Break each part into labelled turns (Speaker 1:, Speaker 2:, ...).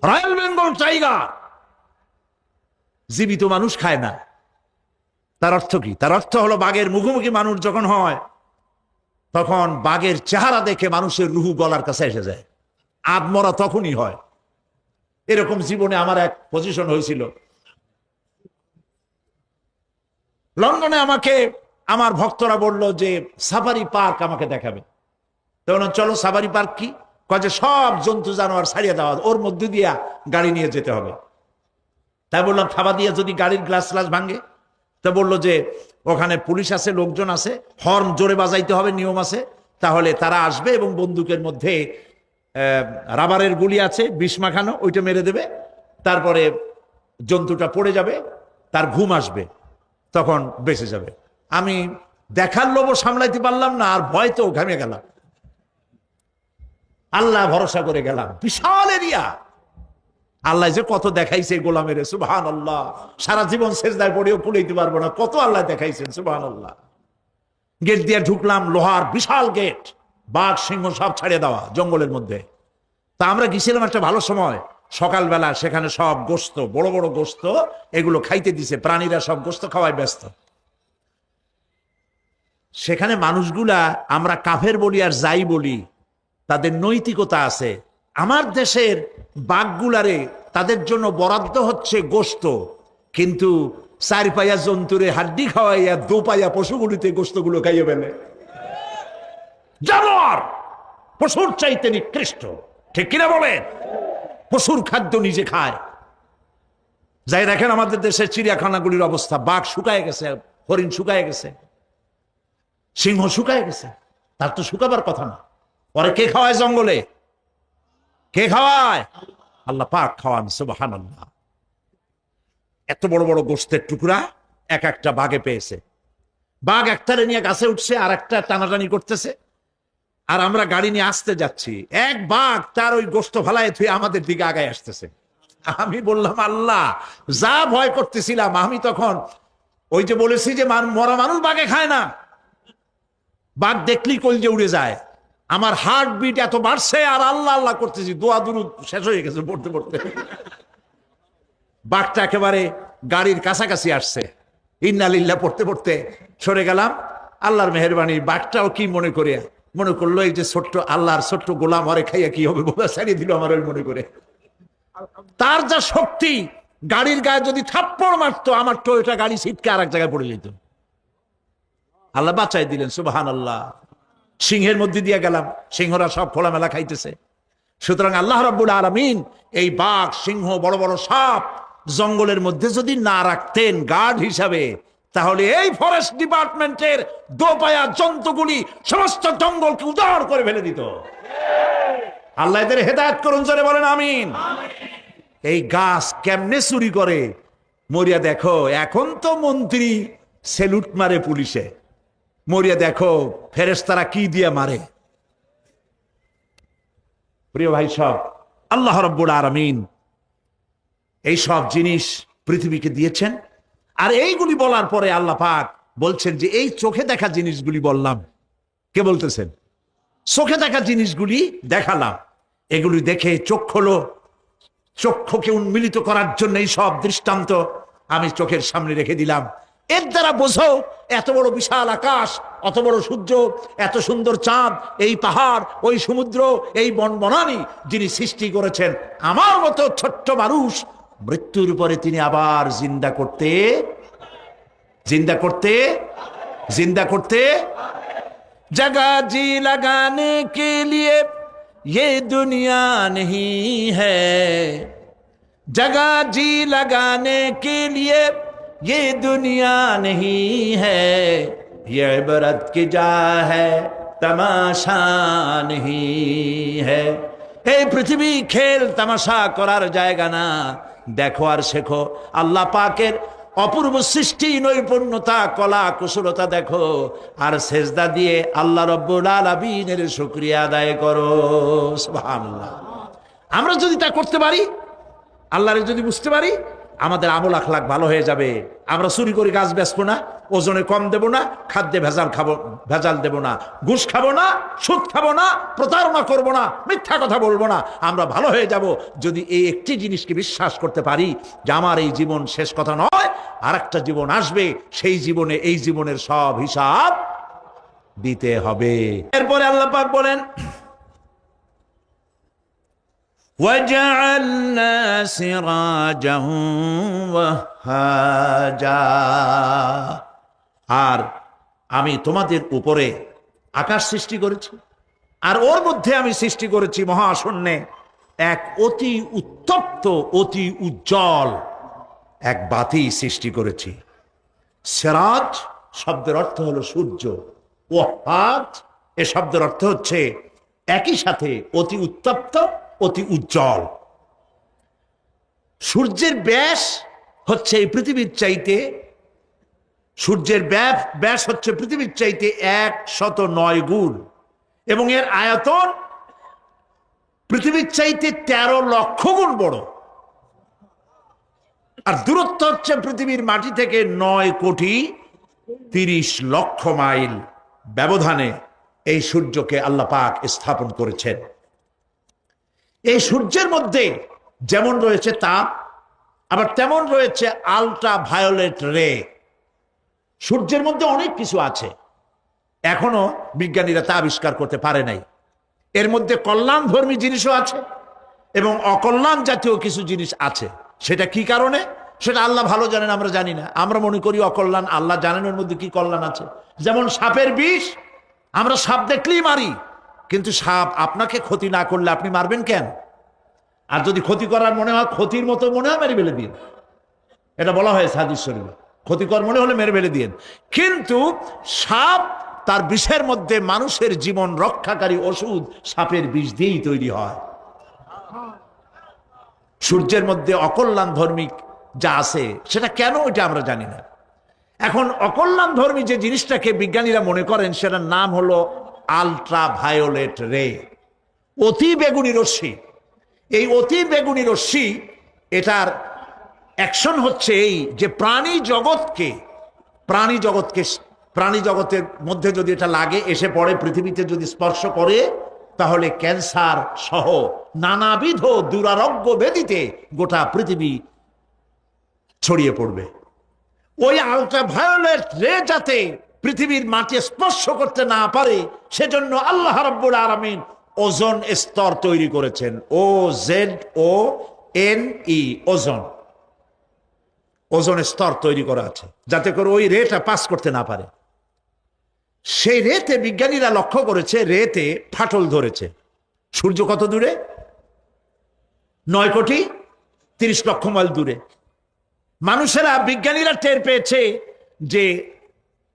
Speaker 1: Royal Bengal tiger জীবিত মানুষ খায় না। তার অর্থ কি? তার অর্থ হলো বাঘের মুখোমুখি মানুষ যখন হয় তখন বাঘের চেহারা দেখে মানুষের রুহু গলার কাছে এসে যায়, আধমরা তখনই হয়। এরকম জীবনে আমার এক পজিশন হয়েছিল। লন্ডনে আমাকে আমার ভক্তরা বলল যে সাফারি পার্ক আমাকে দেখাবে। তখন চলো সাফারি পার্ক কি? যে সব জন্তু জানোয়ার ছাড়িয়ে দেওয়া, ওর মধ্যে দিয়া গাড়ি নিয়ে যেতে হবে। তাই বললাম থাবা দিয়ে যদি গাড়ির গ্লাস গ্লাস ভাঙে? তা বললো যে ওখানে পুলিশ আছে, লোকজন আছে, হর্ন জোরে বাজাইতে হবে, নিয়ম আছে, তাহলে তারা আসবে এবং বন্দুকের মধ্যে রাবারের গুলি আছে, বিষ মাখানো, ওইটা মেরে দেবে, তারপরে জন্তুটা পড়ে যাবে, তার ঘুম আসবে, তখন বেঁচে যাবে। আমি দেখার লোভও সামলাইতে পারলাম না, আর ভয় তো ঘামে গেলাম। আল্লাহ ভরসা করে গেলাম, বিশাল এরিয়া। আল্লাহ যে কত দেখাইছে গোলামের, সুবহানাল্লাহ। সারা জীবন সেজদায় পড়েও কুলাইতে পারবো না, কত আল্লাহ দেখাইছেন, সুবহানাল্লাহ। গেট দিয়ে ঢুকলাম, লোহার বিশাল গেট, বাঘ সিংহ সব ছাড়িয়ে দেওয়া জঙ্গলের মধ্যে। তা আমরা গেছিলাম একটা ভালো সময়, সকালবেলা। সেখানে সব গোস্ত, বড় বড় গোস্ত, এগুলো খাইতে দিছে, প্রাণীরা সব গোস্ত খাওয়ায় ব্যস্ত। সেখানে মানুষগুলা, আমরা কাফের বলি আর যাই বলি, তাদের নৈতিকতা আছে। আমার দেশের বাঘগুলারে তাদের জন্য বরাদ্দ হচ্ছে গোস্ত, কিন্তু চার পায়া জন্তুরে হাড্ডি খাওয়াইয়া দু পায়া পশুগুলিতে গোস্তগুলো খাইয়ে ফেলে। জানোয়ার পশুর চাইতে নিকৃষ্ট, ঠিক কিনা বলেন? পশুর খাদ্য নিজে খায়। যাই দেখেন আমাদের দেশের চিড়িয়াখানাগুলির অবস্থা, বাঘ শুকায় গেছে, হরিণ শুকায় গেছে, সিংহ শুকায় গেছে। তার তো শুকাবার কথা না। পরে কে খাওয়ায় জঙ্গলে? কে খাওয়ায়? আল্লাহ পাক খাওয়ান, সুবহানাল্লাহ। এত বড় বড় গোস্তের টুকরা এক একটা বাঘে পেয়েছে। বাঘ একটারে নিয়ে গাছে উঠছে, আর একটা টানাটানি করতেছে, আর আমরা গাড়ি নিয়ে আসতে যাচ্ছি। এক বাঘ তার ওই গোস্ত ফালায় থুয়ে আমাদের দিকে আগায় আসতেছে। আমি বললাম আল্লাহ, যা ভয় করতেছিলাম আমি তখন, ওই যে বলেছি যে মরা মানুষ বাঘে খায় না, বাঘ দেখলি কলজে উড়ে যায়। আমার হার্ট বিট এত বাড়ছে, আর আল্লাহ আল্লাহ করতেছি, দোয়া দুরুদ শেষ হয়ে গেছে পড়তে পড়তে। বাঘটা একেবারে গাড়ির কাছাকাছি আসছে, ইন্না লিল্লাহ পড়তে পড়তে সরে গেলাম। আল্লাহর মেহেরবানি, বাঘটাও কি মনে করলো এই যে ছোট্ট আল্লাহর ছোট্ট গোলাম, হরে খাইয়া কি হবে, বোধা ছাড়িয়ে দিল আমার ওই মনে করে। তার যা শক্তি, গাড়ির গায়ে যদি থাপ্পড় মারতো, আমার টয়োটা গাড়ি ছিটকে আর এক জায়গায় পড়ে যেত। আল্লাহ বাঁচাই দিলেন, সুবহানাল্লাহ। সিংহের মধ্যে দিয়ে গেলাম, সিংহরা সব খোলামেলা খাইতেছে। সুতরাং আল্লাহ রাব্বুল আলামিন এই বাঘ, সিংহ, বড় বড় সাপ জঙ্গলের মধ্যে যদি না রাখতেন গার্ড হিসাবে, তাহলে এই ফরেস্ট ডিপার্টমেন্টের দোপায়া জন্তুগুলি সমস্ত জঙ্গলকে উজাড় করে ফেলে দিত। আল্লাহ এদের হেদায়েত করুন, জোরে বলেন আমিন। এই গাছ কেমনে চুরি করে মরিয়া দেখো। এখন তো মন্ত্রী সেলুট মারে পুলিশে, মরিয়া দেখো ফেরেশতারা কি দিয়ে মারে। প্রিয় ভাই সব, আল্লাহ রাব্বুল আলামিন এই সব জিনিস পৃথিবীকে দিয়েছেন। আর এইগুলি বলার পরে আল্লাহ পাক বলছেন যে এই চোখে দেখা জিনিসগুলি বললাম। কে বলতেছেন? চোখে দেখা জিনিসগুলি দেখালাম, এগুলি দেখে চোখ হলো, চক্ষুকে উন্মিলিত করার জন্য এই সব দৃষ্টান্ত আমি চোখের সামনে রেখে দিলাম। এর দ্বারা বোঝো এত বড় বিশাল আকাশ, অত বড় সূর্য, এত সুন্দর চাঁদ, এই পাহাড়, ওই সমুদ্র, এই বনবনানি যিনি সৃষ্টি করেছেন, আমার মতো ছোট্ট মানুষ মৃত্যুর পরে তিনি আবার জিন্দা করতে जगह जी लगाने के लिए ये दुनिया नहीं है, जगह जी लगाने के लिए ये दुनिया नहीं है, ये इबरत की जा है तमाशा नहीं है। এই পৃথিবী খেল তামাশা করার জায়গা না, দেখো আর শেখো আল্লাহ পাকের অপূর্ব সৃষ্টি, নৈপুণ্যতা, কলা কুশলতা দেখো, আর সেজদা দিয়ে আল্লাহ রাব্বুল আলামিনের শুকরিয়া আদায় করো। সুবহানাল্লাহ। আমরা যদি তা করতে পারি, আল্লাহরে যদি বুঝতে পারি, আমাদের আমল আখলাক ভালো হয়ে যাবে। আমরা চুরি করে গাছ বেচবো না, ওজনে কম দেব না, খাদ্যে ভেজাল দেব না, ঘুষ খাবো না, সুদ খাবো না, প্রতারণা করব না, মিথ্যা কথা বলবো না। আমরা ভালো হয়ে যাব যদি এই একটি জিনিসকে বিশ্বাস করতে পারি যে আমার এই জীবন শেষ কথা নয়, আর একটা জীবন আসবে, সেই জীবনে এই জীবনের সব হিসাব দিতে হবে। এরপরে আল্লাহ পাক বলেন وَجَعَلْنَا سِرَاجًا وَهَّاجًا, আর আমি তোমাদের উপরে আকাশ সৃষ্টি করেছি, আর ওর মধ্যে আমি সৃষ্টি করেছি মহাশূন্যে এক অতি উত্তপ্ত, অতি উজ্জ্বল এক বাতি সৃষ্টি করেছি। সিরাজ শব্দের অর্থ হলো সূর্য, ওয়াহাজ এ শব্দের অর্থ হচ্ছে একই সাথে অতি উত্তপ্ত, অতি উজ্জ্বল। সূর্যের ব্যাস হচ্ছে এই পৃথিবীর চাইতে, সূর্যের ব্যাস হচ্ছে পৃথিবীর চাইতে 109 গুণ, এবং এর আয়তন পৃথিবীর চাইতে 13 লক্ষ গুণ বড়। আর দূরত্ব হচ্ছে পৃথিবীর মাটি থেকে 9,30,00,000 মাইল ব্যবধানে এই সূর্যকে আল্লাহ পাক স্থাপন করেছেন। এই সূর্যের মধ্যে যেমন রয়েছে তাপ, আবার তেমন রয়েছে আলট্রা ভায়োলেট রে। সূর্যের মধ্যে অনেক কিছু আছে, এখনো বিজ্ঞানীরা তা আবিষ্কার করতে পারে নাই। এর মধ্যে কল্যাণধর্মী জিনিসও আছে এবং অকল্যাণ জাতীয় কিছু জিনিস আছে। সেটা কি কারণে, সেটা আল্লাহ ভালো জানেন, আমরা জানি না। আমরা মনে করি অকল্যাণ, আল্লাহ জানেন ওর মধ্যে কি কল্যাণ আছে। যেমন সাপের বিষ, আমরা সাপ দেখলেই মারি, কিন্তু সাপ আপনাকে ক্ষতি না করলে আপনি মারবেন কেন? আর যদি ক্ষতি করার মনে হয়, ক্ষতির মতো মনে হয়, মেরে ফেলে দিন। এটা বলা হয়েছে হাদিস শরীফে, ক্ষতিকর মনে হলে মেরে ফেলে দিন। কিন্তু সাপ তার বিষের মধ্যে মানুষের জীবন রক্ষাকারী ওষুধ সাপের বিষ দিয়েই তৈরি হয়। সূর্যের মধ্যে অকল্যাণ ধর্মিক যা আছে সেটা কেন, এটা আমরা জানি না। এখন অকল্যাণ ধর্মী যে জিনিসটাকে বিজ্ঞানীরা মনে করেন, সেটার নাম হলো আলট্রা ভায়োলেট রে, অতি বেগুনি রশ্মি। এই অতি বেগুনি রশ্মি, এটার অ্যাকশন হচ্ছে এই যে প্রাণী জগতের মধ্যে যদি এটা লাগে, এসে পড়ে পৃথিবীতে, যদি স্পর্শ করে, তাহলে ক্যান্সার সহ নানাবিধ দুরারোগ্য ব্যাধিতে গোটা পৃথিবী ছড়িয়ে পড়বে। ওই আলট্রা ভায়োলেট রে যাতে পৃথিবীর মাটি স্পর্শ করতে না পারে, সেজন্য আল্লাহ রাব্বুল আলামিন ওজোন স্তর তৈরি করেছেন। OZONE, ওজোন স্তর তৈরি করা আছে, যাতে করে ওই রেটা পাস করতে না পারে। সেই রেতে বিজ্ঞানীরা লক্ষ্য করেছে, রেতে ফাটল ধরেছে। সূর্য কত দূরে? 9,30,00,000 মাইল দূরে। মানুষেরা, বিজ্ঞানীরা টের পেয়েছে যে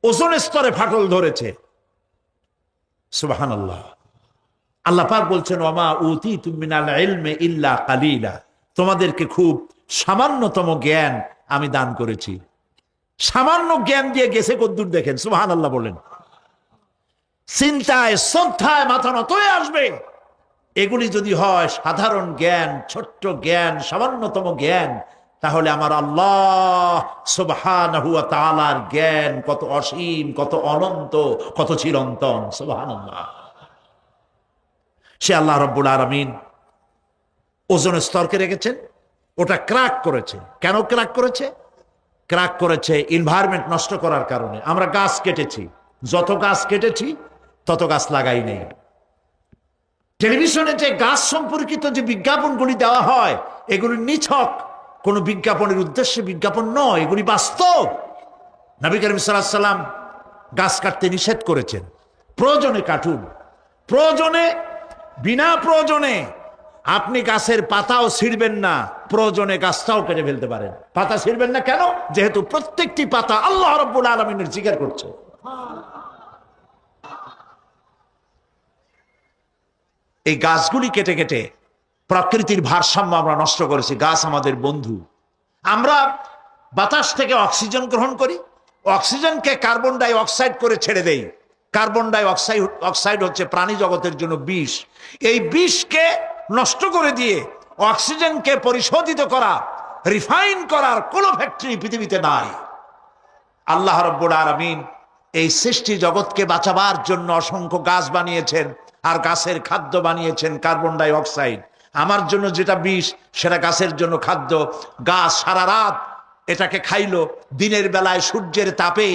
Speaker 1: ওজোন স্তরে ফাটল ধরেছে। সুবহানাল্লাহ। আল্লাহ পাক বলছেন, ওয়ামা উতীতুম মিনাল ইলমি ইল্লা কালিলা, তোমাদেরকে খুব সামান্যতম জ্ঞান আমি দান করেছি। সামান্য জ্ঞান দিয়ে গেছে কদ্দূর দেখেন। সুবহানাল্লাহ বলেন। চিন্তায় শ্রদ্ধায় মাথা নত হয়ে আসবে। এগুলি যদি হয় সাধারণ জ্ঞান, ছোট্ট জ্ঞান, সামান্যতম জ্ঞান, তাহলে আমার আল্লাহ সুবহানাহু ওয়া তাআলার জ্ঞান কত অসীম, কত অনন্ত, কত চিরন্তন। সুবহানাল্লাহ। সে আল্লাহ রাব্বুল আলামিন ওজোন স্তরকে রেখেছেন, ওটা ক্র্যাক করেছে। কেন ক্র্যাক করেছে? ক্র্যাক করেছে এনভায়রনমেন্ট নষ্ট করার কারণে। আমরা গাছ কেটেছি, যত গাছ কেটেছি তত গাছ লাগাই নেই। টেলিভিশনে যে গাছ সম্পর্কিত যে বিজ্ঞাপনগুলি দেওয়া হয়, এগুলি নিছক কোন বিজ্ঞাপনের উদ্দেশ্যে বিজ্ঞাপন নয়, এগুলি বাস্তব। নবী করিম সাল্লাল্লাহু আলাইহি ওয়াসাল্লাম গাছ কাটতে নিষেধ করেছেন। প্রয়োজনে কাটুন, প্রয়োজনে, বিনা প্রয়োজনে আপনি গাছের পাতাও ছিঁড়বেন না, প্রয়োজনে গাছটাও কেটে ফেলতে পারেন। পাতা ছিঁড়বেন না কেন? যেহেতু প্রত্যেকটি পাতা আল্লাহ রাব্বুল আলামিনের জিকির করছে। এই গাছগুলি কেটে কেটে প্রকৃতির ভারসাম্য আমরা নষ্ট করেছি। গাছ আমাদের বন্ধু। আমরা বাতাস থেকে অক্সিজেন গ্রহণ করি, অক্সিজেনকে কার্বন ডাই অক্সাইড করে ছেড়ে দেই। কার্বন ডাই অক্সাইড হচ্ছে প্রাণী জগতের জন্য বিষ। এই বিষকে নষ্ট করে দিয়ে অক্সিজেনকে পরিশোধিত করা, রিফাইন করার কোন ফ্যাক্টরি পৃথিবীতে নাই। আল্লাহ রাব্বুল আলামিন এই সৃষ্টি জগৎকে বাঁচাবার জন্য অসংখ্য গাছ বানিয়েছেন, আর গাছের খাদ্য বানিয়েছেন কার্বন ডাই অক্সাইড। আমার জন্য যেটা বিষ, সেটা গাছের জন্য খাদ্য। গাছ সারা রাত এটাকে খাইলো, দিনের বেলায় সূর্যের তাপে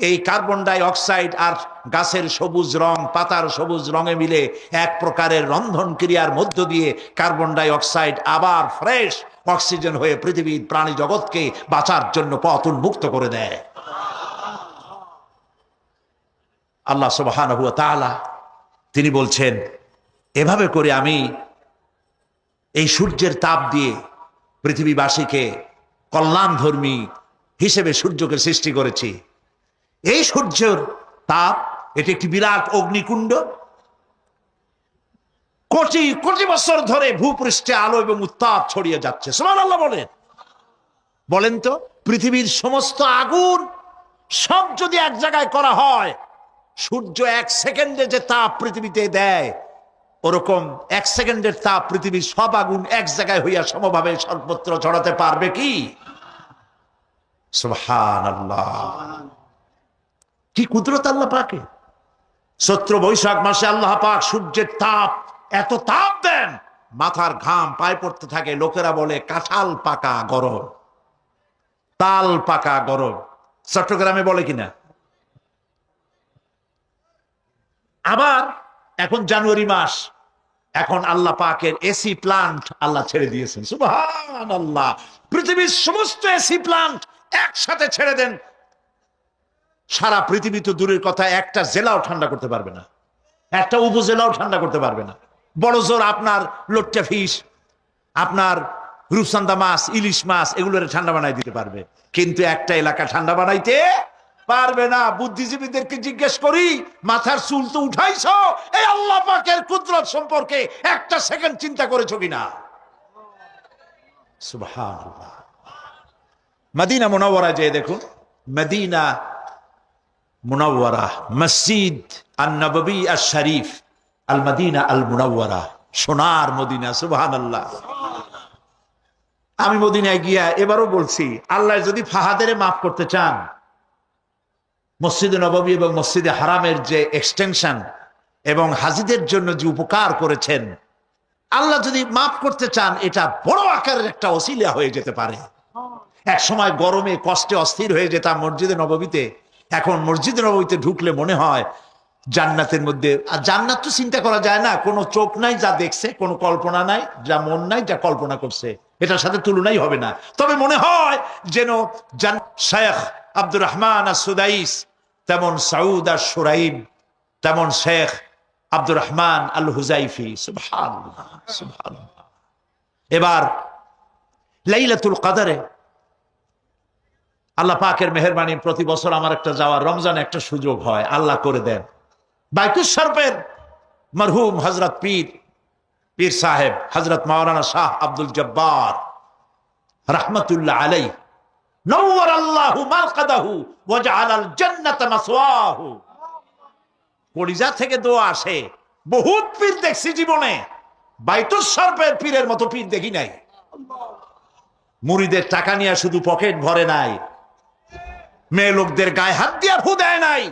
Speaker 1: এই কার্বন ডাই অক্সাইড আর গাছের সবুজ রং, পাতার সবুজ রঙে মিলে এক প্রকারের রন্ধন ক্রিয়ার মধ্য দিয়ে কার্বন ডাই অক্সাইড আবার ফ্রেশ অক্সিজেন হয়ে পৃথিবীর প্রাণী জগৎকে বাঁচার জন্য পথ উন্মুক্ত করে দেয়। আল্লাহ সুবহানাহু ওয়া তাআলা তিনি বলছেন, এভাবে করে আমি এই সূর্যের তাপ দিয়ে পৃথিবীবাসীকে কল্যাণধর্মী হিসেবে সূর্যকে সৃষ্টি করেছি। এই সূর্যের তাপ, এটি একটি বিরাট অগ্নিকুণ্ড। কোটি কোটি বছর ধরে ভূপৃষ্ঠে আলো এবং উত্তাপ ছড়িয়ে যাচ্ছে। সুবহানাল্লাহ বলেন। বলেন তো, পৃথিবীর সমস্ত আগুন সব যদি এক জায়গায় করা হয়, সূর্য এক সেকেন্ডে যে তাপ পৃথিবীতে দেয়, ওরকম এক সেকেন্ডের তাপ পৃথিবীর সব আগুন এক জায়গায় হইয়া সমভাবে সর্বত্র ছড়াতে পারবে কি? সুবহানাল্লাহ, কি কুদরত আল্লাহ পাকের। চৈত্র বৈশাখ মাসে আল্লাহ পাক সূর্যের তাপ, এত তাপ দেন, মাথার ঘাম পায়ে পড়তে থাকে। লোকেরা বলে কাঁঠাল পাকা গরম, তাল পাকা গরম। চট্টগ্রামে বলে কিনা? আবার এখন জানুয়ারি মাস, এখন আল্লাহ পাকের এসি প্লান্ট আল্লাহ ছেড়ে দিয়েছেন। সুবহানাল্লাহ, পৃথিবীর সমস্ত এসি প্লান্ট একসাথে ছেড়ে দেন, সারা পৃথিবী তো দূরের কথা, একটা জেলাও ঠান্ডা করতে পারবে না, একটা উপজেলাও ঠান্ডা করতে পারবে না। বড় জোর আপনার লোট্টা ফিশ, আপনার রূপচান্দা মাছ, ইলিশ মাছ, এগুলোর ঠান্ডা বানাই দিতে পারবে, কিন্তু একটা এলাকা ঠান্ডা বানাইতে পারবে না। বুদ্ধিজীবীদেরকে জিজ্ঞেস করি, মাথার চুল তো উঠাইছো, এই আল্লাহ পাকের কুদরত সম্পর্কে একটা সেকেন্ড চিন্তা করেছো কিনা? সুবহানাল্লাহ। মদিনা মুনাওয়ারা যে দেখুন, মদিনা মুনাওয়ারা, মসজিদ আন-নববী আশ-শরীফ, আল মদিনা আল মুনাওয়ারা, সোনার মদিনা। সুবহানাল্লাহ। আমি মদিনায় গিয়া এবারও বলছি, আল্লাহ যদি ফাহাদের মাফ করতে চান, মসজিদে নববী এবং মসজিদে হারামের যে এক্সটেনশন এবং হাজিদের জন্য যে উপকার করেছেন, আল্লাহ যদি মাফ করতে চান, এটা বড় আকারের একটা ওসিলা হয়ে যেতে পারে। এক সময় গরমে কষ্টে অস্থির হয়ে যেতাম মসজিদে নববীতে, এখন মসজিদে নববীতে ঢুকলে মনে হয় জান্নাতের মধ্যে। আর জান্নাত তো চিন্তা করা যায় না, কোনো চোখ নাই যা দেখছে, কোনো কল্পনা নাই, যা মন নাই যা কল্পনা করছে, এটার সাথে তুলনাই হবে না। তবে মনে হয় যেন শেখ আব্দুর রহমান আস-সুদাইস, তেমন সাউদ আশ-শুরাইব, তেমন শেখ আব্দুর রহমান আল হুজাইফি। সুবহানাল্লাহ, সুবহানাল্লাহ। এবার লাইলাতুল কদরে আল্লাহ পাকের মেহেরবানি, প্রতি বছর আমার একটা যাওয়ার, রমজানে একটা সুযোগ হয়, আল্লাহ করে দেন। বাইতুল শরফের মরহুম হযরত পীর সাহেব হযরত মাওলানা শাহ আব্দুল জব্বার রাহমাতুল্লাহ আলাইহি, নওয়ারাল্লাহু মারকাদাহু ওয়া জাআলাল জান্নাতা মাসওয়াহু। কলিজা থেকে দোয়া আসে। বহুত পীর দেখছি জীবনে, বাইতুল শরফের পীরের মতো পীর দেখি নাই। মুরিদের টাকা নিয়ে শুধু পকেট ভরে নাই, মেয়ে লোকদের গায়ে হাত দিয়া ফু দেয় নাই,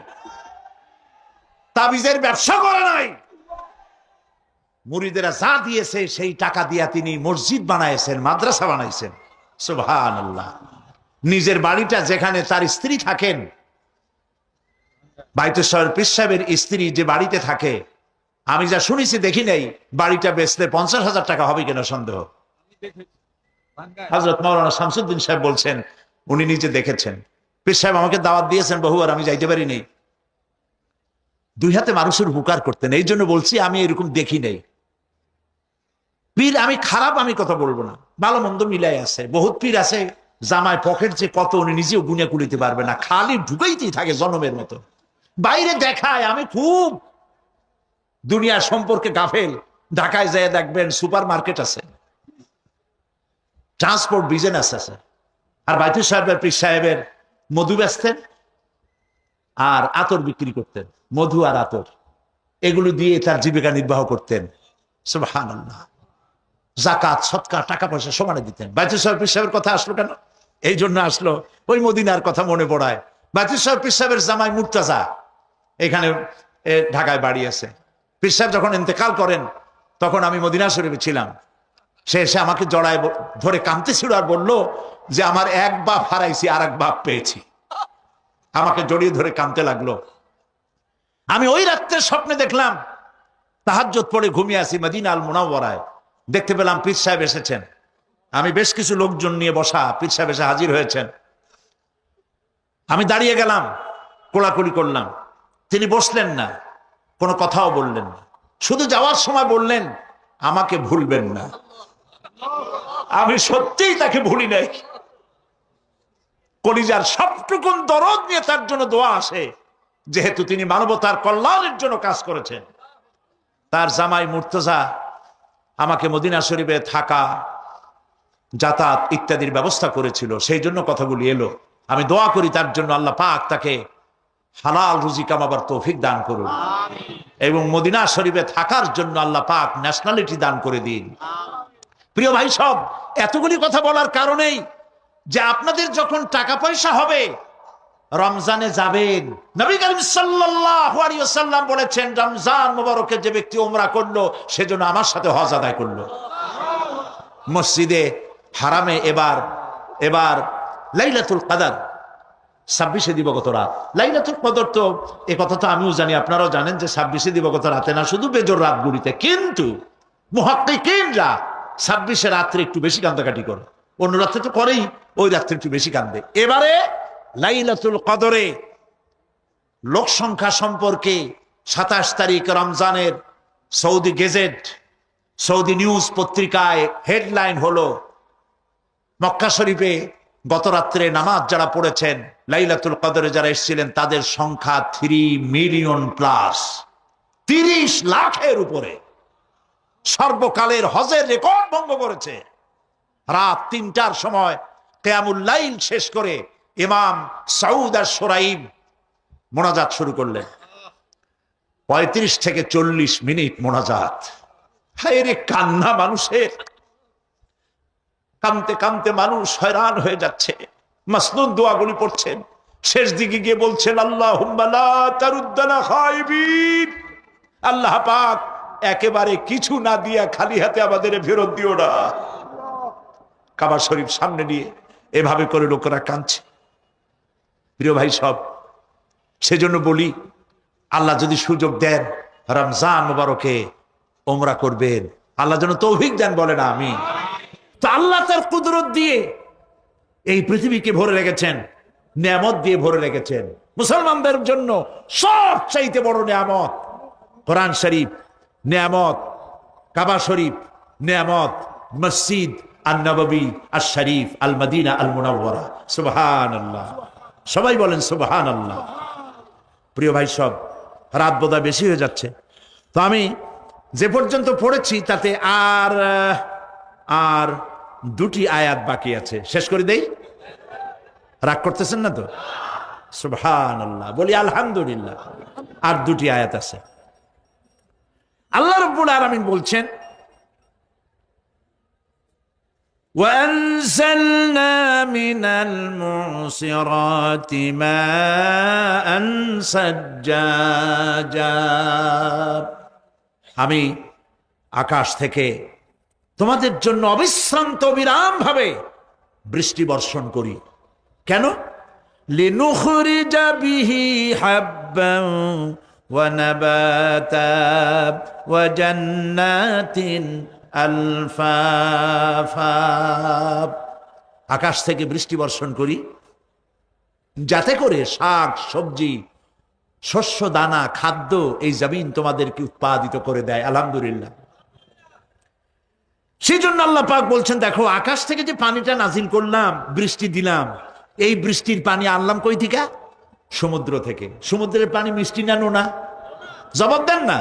Speaker 1: তাবিজের ব্যবসা করে নাই। মুরিদেরা যা দিয়েছে সেই টাকা দিয়া তিনি মসজিদ বানাইছেন, মাদ্রাসা বানাইছেন। সুবহানাল্লাহ। নিজের বাড়িটা যেখানে তার স্ত্রী থাকেন, বাইতুল শরফ পীর সাহেবের স্ত্রী যে বাড়িতে থাকে, আমি যা শুনেছি দেখি নাই, বাড়িটা বেচলে 50,000 টাকা হবে কিনা সন্দেহ। হযরত মাওলানা শামসুদ্দিন সাহেব বলছেন, উনি নিজে দেখেছেন। পীর সাহেব আমাকে দাওয়াত দিয়েছেন বহুবার, আমি যাইতে পারি নাই। দুই হাতে মানুষের উপকার করতেন, এই জন্য বলছি আমি এরকম দেখি নাই। পীর আমি খারাপ আমি কথা বলবো না, ভালো মন্দ মিলাই আছে। বহুত পীর আছে জামায় পকেট যে কত উনি নিজেও গুনে কুলিতে পারবে না, খালি ঢুকাইতেই থাকে জনমের মতো, বাইরে দেখায় আমি খুব দুনিয়ার সম্পর্কে গাফেল। ঢাকায় যায় দেখবেন সুপার মার্কেট আছে, ট্রান্সপোর্ট বিজনেস আছে। আর বাইতুল সাহেবের পীর সাহেবের মধু বেচতেন আর আতর বিক্রি করতেন, মধু আর আতর, এগুলো দিয়ে তার জীবিকা নির্বাহ করতেন। সুবহানাল্লাহ। জাকাত সদকা টাকা পয়সা সমানে দিতেন। বায়তুল সাহেব পীর সাহেবের কথা আসলো কেন? এই জন্য আসলো, ওই মদিনার কথা মনে পড়ায়। বায়তুল সাহেব পীর সাহেবের জামাই মুর্তাজা এখানে ঢাকায় বাড়ি আছে। পীর সাহেব যখন ইন্তেকাল করেন তখন আমি মদিনা শরীফে ছিলাম। সে এসে আমাকে জড়ায় ধরে কাঁদতেছিল আর বলল যে আমার এক বাপ হারাইছি আর এক বাপ পেয়েছি। আমাকে জড়িয়ে ধরে কাঁদতে লাগলো। আমি ওই রাত্রের স্বপ্নে দেখলাম তাহাজ্জুদ পড়ে ঘুমিয়ে আছি মদিনা আল মুনাওয়ারায়, দেখতে পেলাম পীর সাহেব এসেছেন। আমি বেশ কিছু লোকজন নিয়ে বসা, পীর সাহেব এসে হাজির হয়েছেন। আমি দাঁড়িয়ে গেলাম, কোলাকুলি করলাম। তিনি বসলেন না, কোনো কথাও বললেন না, শুধু যাওয়ার সময় বললেন আমাকে ভুলবেন না। আমি সত্যিই তাকে ভুলি নাই। কলিজার সবটুকুন দরদ নিয়ে তার জন্য দোয়া আসে, যেহেতু তিনি মানবতার কল্যাণের জন্য কাজ করেছেন। তার জামাই মুর্তজা আমাকে মদিনা শরীফে থাকা, যাতায়াত ইত্যাদির ব্যবস্থা করেছিল, সেই জন্য কথাগুলি এলো। আমি দোয়া করি তার জন্য আল্লাহ পাক তাকে হালাল রুজি কামাবার তৌফিক দান করুন, এবং মদিনা শরীফে থাকার জন্য আল্লাহ পাক ন্যাশনালিটি দান করে দিন। প্রিয় ভাই সব, এতগুলি কথা বলার কারণেই যে আপনাদের যখন টাকা পয়সা হবে রমজানে যাবেন। নবী করিম সাল্লাল্লাহু আলাইহি ওয়াসাল্লাম বলেছেন, রমজান মুবারকে যে ব্যক্তি উমরা করলো সেজন্য আমার সাথে হজ আদায় করলো। মসজিদে হারামে এবার লাইলাতুল কদর 26 দিবগত রাত। লাইলাতুল কদর তো এ কথা তো আমিও জানি, আপনারাও জানেন যে 26 দিবগত রাতে না, শুধু বেজোর রাতগুলিতে। কিন্তু মুহাক্কিকিনরা 26 রাত্রে একটু বেশি কান্দাকাটি করে, অন্য রাত্রে তো করেই, ওই রাত্রে একটু বেশি কান্দে। এবারে লাইলাতুল কদরে লোক সংখ্যা সম্পর্কে 27 তারিখ রমজানের সৌদি গেজেট, সৌদি নিউজ পত্রিকায় হেডলাইন হলো, মক্কা শরীফে গত রাত্রে নামাজ যারা পড়েছেন, লাইলাতুল কদরে যারা এসেছিলেন তাদের সংখ্যা 3 মিলিয়ন প্লাস, 30 লাখের উপরে। সর্বকালের হজের রেকর্ড ভঙ্গ করেছে। রাত 3টার সময় কিয়ামুল লাইল শেষ করে ইমাম সাউদ আশ-শুরাইব মোনাজাত শুরু করলেন। 35 থেকে 40 মিনিট মোনাজাত। হায় রে কান্না মানুষের, কাঁদতে কাঁদতে মানুষ হয়রান হয়ে যাচ্ছে। মাসনুদ দোয়াগুলি পড়ছেন, শেষ দিকে গিয়ে বলছেন আল্লাহুম্মা লা তারুদ্দানা খায়বিন, আল্লাহ পাক একেবারে কিছু না দিয়া খালি হাতে আমাদের ফেরত দিও না। কাবা শরীফ সামনে নিয়ে এভাবে করে লোকেরা কাঁদছে। প্রিয় ভাই সব, সেজন্য বলি আল্লাহ যদি সুযোগ দেন রমজান মুবারকে ওমরা করবেন, আল্লাহ যেন তৌফিক দেন, বলে না আমি। তো আল্লাহ তার কুদরত দিয়ে এই পৃথিবীকে ভরে রেখেছেন, নিয়ামত দিয়ে ভরে রেখেছেন। মুসলমানদের জন্য সবচাইতে বড় নিয়ামত কোরআন শরীফ নিয়ামত, কাবা শরীফ নিয়ামত, মসজিদ আন-নববী আশ-শরীফ আল মদিনা আল মুনাওয়ারা। সুবহানাল্লাহ, সবাই বলেন সুবহানাল্লাহ। প্রিয় ভাই সব, রাত বোধহয় বেশি হয়ে যাচ্ছে, তো আমি যে পর্যন্ত পড়েছি তাতে আর 2টি আয়াত বাকি আছে, শেষ করে দেই। রাগ করতেছেন না তো? সুবহানাল্লাহ, বলি আলহামদুলিল্লাহ। আর 2টি আয়াত আছে। আল্লাহ রাব্বুল আলামিন বলছেন, وأنزلنا من المعصرات ماء ثجاجا, আমি আকাশ থেকে তোমাদের জন্য অবিশ্রান্ত বিরাম ভাবে বৃষ্টি বর্ষণ করি। কেন? লিনুখরিজা বিহি হাব্বান ওয়া নাবাতা ওয়া জান্নাতিন আলফাফা। আকাশ থেকে বৃষ্টি বর্ষণ করি যাতে করে শাক সবজি, শস্য দানা, খাদ্য এই জমিন তোমাদেরকে উৎপাদিত করে দেয়। আলহামদুলিল্লাহ। সেই জন্য আল্লাহ পাক বলছেন, দেখো আকাশ থেকে যে পানিটা নাজিল করলাম, বৃষ্টি দিলাম, এই বৃষ্টির পানি আনলাম কই থেকে? সমুদ্র থেকে। সমুদ্রের পানি মিষ্টি না নোনা? জবাব দেন না।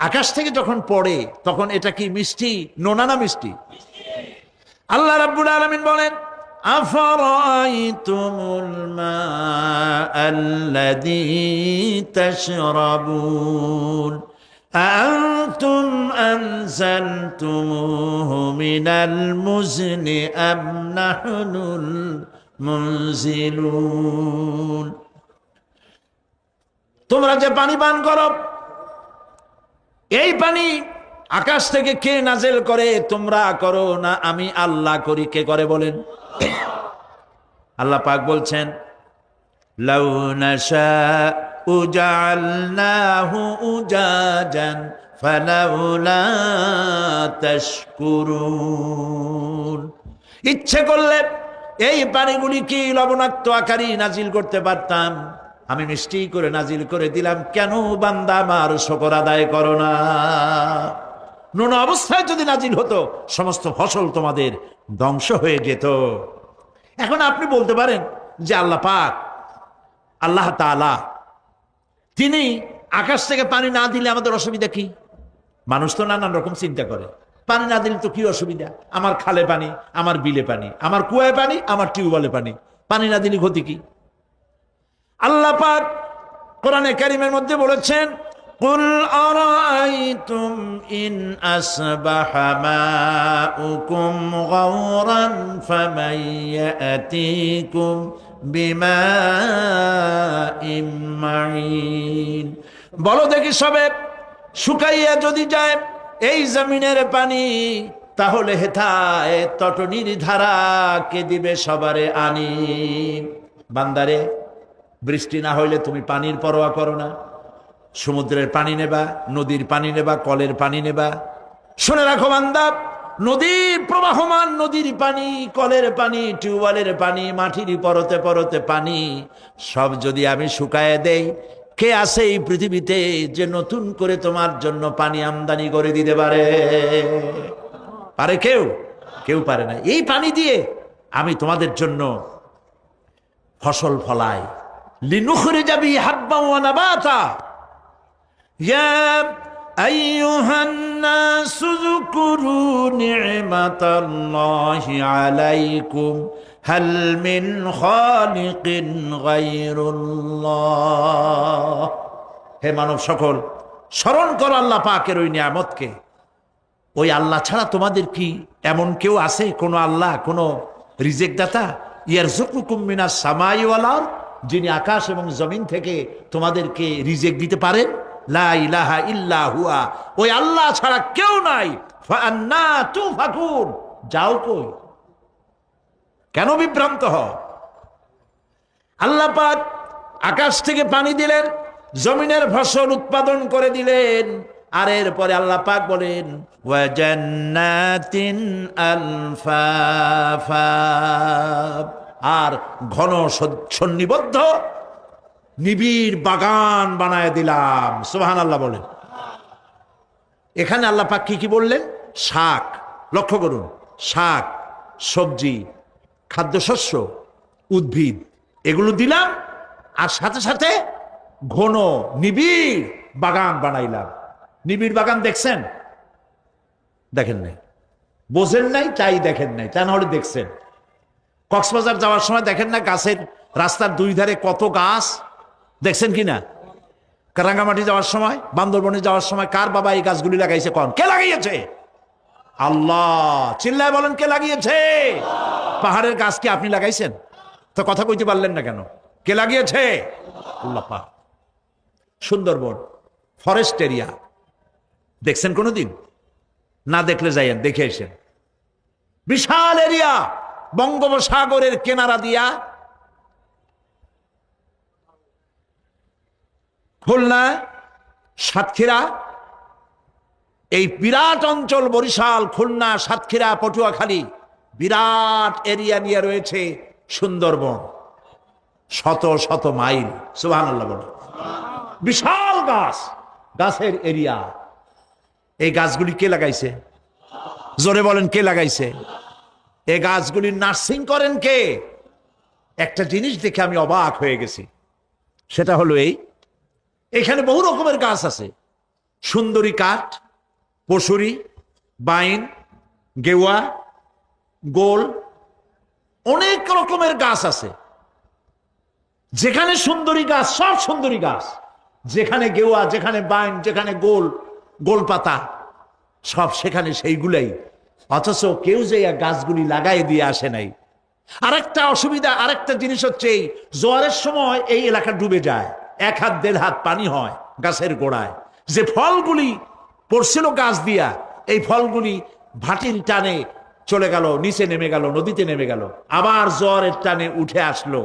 Speaker 1: আকাশ থেকে যখন পড়ে তখন এটা কি মিষ্টি, নোনা না মিষ্টি? আল্লাহ রাব্বুল আলামিন বলেন, আফারাইতুমুল মাআল্লাযী তাশরাবুন আনতুম আনজালতুমুহু মিনাল মুজনি আম নাহনুল মুনজিলুন। তোমরা যে পানি পান করো, এই পানি আকাশ থেকে কে নাজেল করে? তোমরা করো না আমি আল্লাহ করি? কে করে বলেন? আল্লাহ পাক বলছেন, লাউ নাশাউ জাআলনাহু উজাজান ফালাউলা তাশকুরুন। ইচ্ছে করলে এই পানিগুলি কি লবণাক্ত আকারে নাজিল করতে পারতাম, আমি মিষ্টি করে নাজিল করে দিলাম, কেন বান্দা আমার শুকর আদায় করো না? নুন অবস্থায় যদি নাজিল হতো সমস্ত ফসল তোমাদের ধ্বংস হয়ে যেত। এখন আপনি বলতে পারেন যে আল্লাহ পাক, আল্লাহ তাআলা তিনি আকাশ থেকে পানি না দিলে আমাদের অসুবিধা কি? মানুষ তো নানান রকম চিন্তা করে, পানি না দিলে তো কি অসুবিধা? আমার খালে পানি, আমার বিলে পানি, আমার কুয়ায় পানি, আমার টিউবওয়েলে পানি, পানি না দিলে ক্ষতি কি? আল্লাহ পাক কোরআনে কারীমের মধ্যে বলেছেন, কুল আরাআইতুম ইন আসবাহা মাউকুম গাওরান ফামান ইয়াতিকুম বিমাইম মাইন। বলো দেখি সবে, শুকাইয়া যদি যায় এই জমিনের পানি, তাহলে হেথায় তটনির ধারা কে দিবে সবারে আনি। বান্দারে, বৃষ্টি না হইলে তুমি পানির পরোয়া করো না। সমুদ্রের পানি নেবা, নদীর পানি নেবা, কলের পানি নেবা। শুনে রাখো বান্দা, নদীর প্রবাহমান নদীর পানি, কলের পানি, টিউবওয়েলের পানি, মাটির পরতে পরতে পানি, সব যদি আমি শুকায় দেই, কে আছে এই পৃথিবীতে যে নতুন করে তোমার জন্য পানি আমদানি করে দিতে পারে? পারে কেউ? কেউ পারে না। এই পানি দিয়ে আমি তোমাদের জন্য ফসল ফলাই। লিনুখরিজা বিহি হাব্বান ওয়া নাবাতা। ইয়া আইয়ুহান নাসু যকুরু নি'মাতাল্লাহি আলাইকুম হাল মিন খালিকিন গায়রুল্লাহ। হে মানব সকল, স্মরণ করো আল্লাহ পাকের ওই নিয়ামতকে। ওই আল্লাহ ছাড়া তোমাদের কি এমন কেউ আছে? কোন আল্লাহ, কোন রিজিক দাতা? ইয়ারযুকুকুম মিনাস সামাই ওয়াল আরদ, যিনি আকাশ এবং জমিন থেকে তোমাদেরকে রিজিক দিতে পারেন। লা ইলাহা ইল্লা হুয়া, ওই আল্লাহ ছাড়া কেউ নাই। ফাআন্না তুফাকুন, যাও কই? কেন বিভ্রান্ত হও? আল্লাহ পাক আকাশ থেকে পানি দিলেন, জমিনের ফসল উৎপাদন করে দিলেন, আর এরপরে আল্লাহ পাক বলেন, ওয়া জান্নাতিন আলফাফা, আর ঘন সন্নিবদ্ধ নিবিড় বাগান বানায় দিলাম। সুবহানাল্লাহ বলেন। এখানে আল্লাহ পাক কি কি বললেন? শাক, লক্ষ্য করুন, শাক, সবজি, খাদ্যশস্য, উদ্ভিদ, এগুলো দিলাম, আর সাথে সাথে ঘন নিবিড় বাগান বানাইলাম। নিবিড় বাগান দেখছেন? দেখেন নাই, বোঝেন নাই, তাই দেখেন নাই, তা নাহলে দেখছেন। কক্সবাজার যাওয়ার সময় দেখেন না, গাছের রাস্তার দুই ধারে কত গাছ, দেখছেন কিনা? রাঙ্গামাটি যাওয়ার সময়, বান্দরবনে যাওয়ার সময়, কার বাবা এই গাছগুলি লাগাইছে? কোন? কে লাগিয়েছে? আল্লাহ। চিল্লায় বলেন, কে লাগিয়েছে? পাহাড়ের গাছ কি আপনি লাগাইছেন? তো কথা কইতে পারলেন না কেন? কে লাগিয়েছে? আল্লাহ পাক। সুন্দরবন ফরেস্ট এরিয়া দেখছেন কোনোদিন? না দেখলে যাইয়েন, দেখে এসেন। বিশাল এরিয়া, বঙ্গোপসাগরের কিনারা দিয়া খুলনা, সাতক্ষীরা, এই বিরাট অঞ্চল, বরিশাল, খুলনা, সাতক্ষীরা, পটুয়াখালী, বিরাট এরিয়া নিয়ে রয়েছে সুন্দরবন। শত শত মাইল। সুবহানাল্লাহ বলে। বিশাল গাছ, গাছের এরিয়া। এই গাছগুলি কে লাগাইছে? জোরে বলেন, কে লাগাইছে? এই গাছগুলি নার্সিং করেন কে? একটা জিনিস দেখে আমি অবাক হয়ে গেছি, সেটা হলো এখানে বহু রকমের গাছ আছে। সুন্দরী কাঠ, পশুরি, বাইন, গেওয়া, গোল, অনেক রকমের গাছ আছে। যেখানে সুন্দরী গাছ, সব সুন্দরী গাছ। যেখানে গেওয়া, যেখানে বাইন, যেখানে গোল, গোলপাতা সব সেখানে সেইগুলাই, অথচ কেউ যে গাছগুলি লাগাই দিয়ে আসে নাই। আরেকটা অসুবিধা, আরেকটা জিনিস হচ্ছে এই জোয়ারের সময় এই এলাকা ডুবে যায়, 1-1.5 হাত পানি হয় গাছের গোড়ায়। যে ফলগুলি পড়ছিল গাছ দিয়া, এই ফলগুলি ভাটির টানে চলে গেল, নিচে নেমে গেল, নদীতে নেমে গেল, আবার জোয়ারের টানে উঠে আসলো,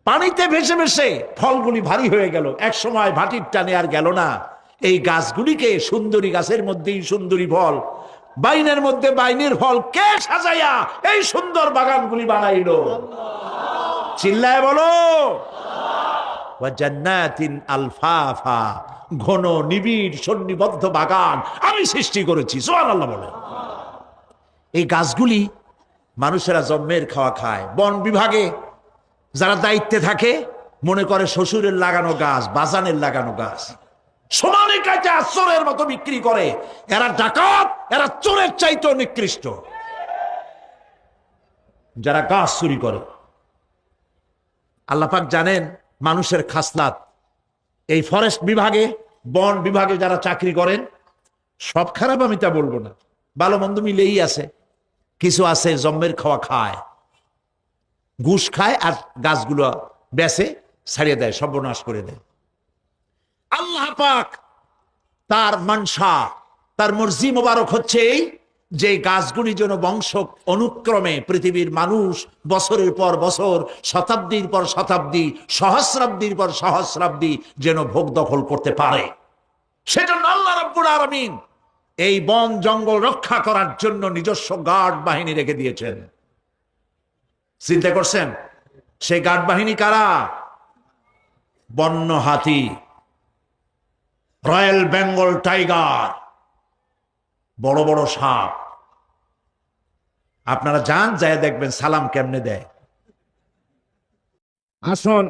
Speaker 1: পানিতে ভেসে ভেসে ফলগুলি ভারী হয়ে গেল, এক সময় ভাটির টানে আর গেল না। এই গাছগুলিকে সুন্দরী গাছের মধ্যেই সুন্দরী ফল, বাইনের মধ্যে বাইনের ফল কে সাজাইয়া এই সুন্দর বাগানগুলি বানাইলো? চিল্লায় বলো। জান্নাতিন আলফাফা, ঘন নিবিড় সন্নিবদ্ধ বাগান আমি সৃষ্টি করেছি। সুবহানাল্লাহ বলে। এই গাছগুলি মানুষেরা জন্মের খাওয়া খায়। বন বিভাগে যারা দায়িত্বে থাকে মনে করে শ্বশুরের লাগানো গাছ, বাজানের লাগানো গাছ, সমানে কাটে চোরের মতো বিক্রি করে। এরা ডাকাত, এরা চোরের চাইতেও নিকৃষ্ট যারা গাছ চুরি করে। আল্লাহ পাক জানেন মানুষের খাসলাত। এই ফরেস্ট বিভাগে, বন বিভাগে যারা চাকরি করেন সব খারাপ আমি তা বলবো না, ভালো মন্দ মিলেই আছে। কিছু আছে জন্মের খাওয়া খায়, ঘুষ খায় আর গাছগুলো বেচে ছাড়িয়ে দেয়, সর্বনাশ করে দেয়। আল্লাহ পাক তার মানসা, তার মর্জি মোবারক হচ্ছে এই যে গাছগুলি যেন বংশ অনুক্রমে পৃথিবীর মানুষ বছরের পর বছর, শতাব্দীর পর শতাব্দী, সহস্রাব্দীর পর সহস্রাব্দী যেন ভোগ দখল করতে পারে। সেজন্য আল্লাহ রাব্বুল আলামিন এই বন জঙ্গল রক্ষা করার জন্য নিজস্ব গার্ড বাহিনী রেখে দিয়েছেন। চিন্তা করছেন সেই গার্ড বাহিনী কারা? বন্য হাতি, রয়্যাল বেঙ্গল টাইগার, বড় বড় সাপ। আপনারা যান, যায় দেখবেন সালাম কেমনে দেয়। আসুন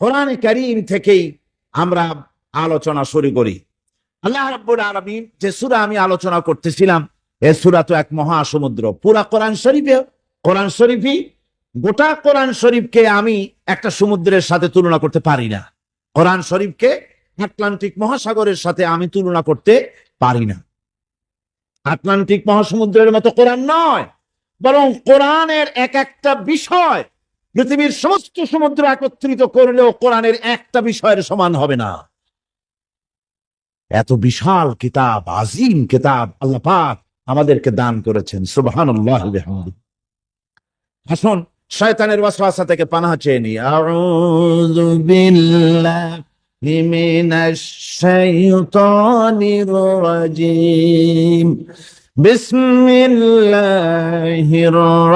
Speaker 1: কোরআনে কারীম থেকেই আমরা আলোচনা শুরু করি। আল্লাহ রাব্বুল আলামিন যে সূরা আমি আলোচনা করতেছিলাম, এই সূরা তো এক মহাসমুদ্র। পুরা কোরআন শরীফই, গোটা কোরআন শরীফকে আমি একটা সমুদ্রের সাথে তুলনা করতে পারি না। কোরআন শরীফকে আটলান্টিক মহাসাগরের সাথে আমি তুলনা করতে পারি না। আটলান্টিক মহাসমুদ্রের মতো কোরআন নয়, বরং কোরআনের এক একটা বিষয় পৃথিবীর সমস্ত সমুদ্র একত্রিত করলেও কোরআনের একটা বিষয়ের সমান হবে না। এত বিশাল কিতাব, আজিম কিতাব আল্লাহ পাক আমাদেরকে দান করেছেন। সুবহানাল্লাহ ওয়া বিহামদিহি। আসুন শয়তানের ওয়াসওয়াসা থেকে পানাহ চেয়ে নিই। আউযু বিল্লাহি মিনাশ শাইতানির রাজীম। বিসমিল্লাহির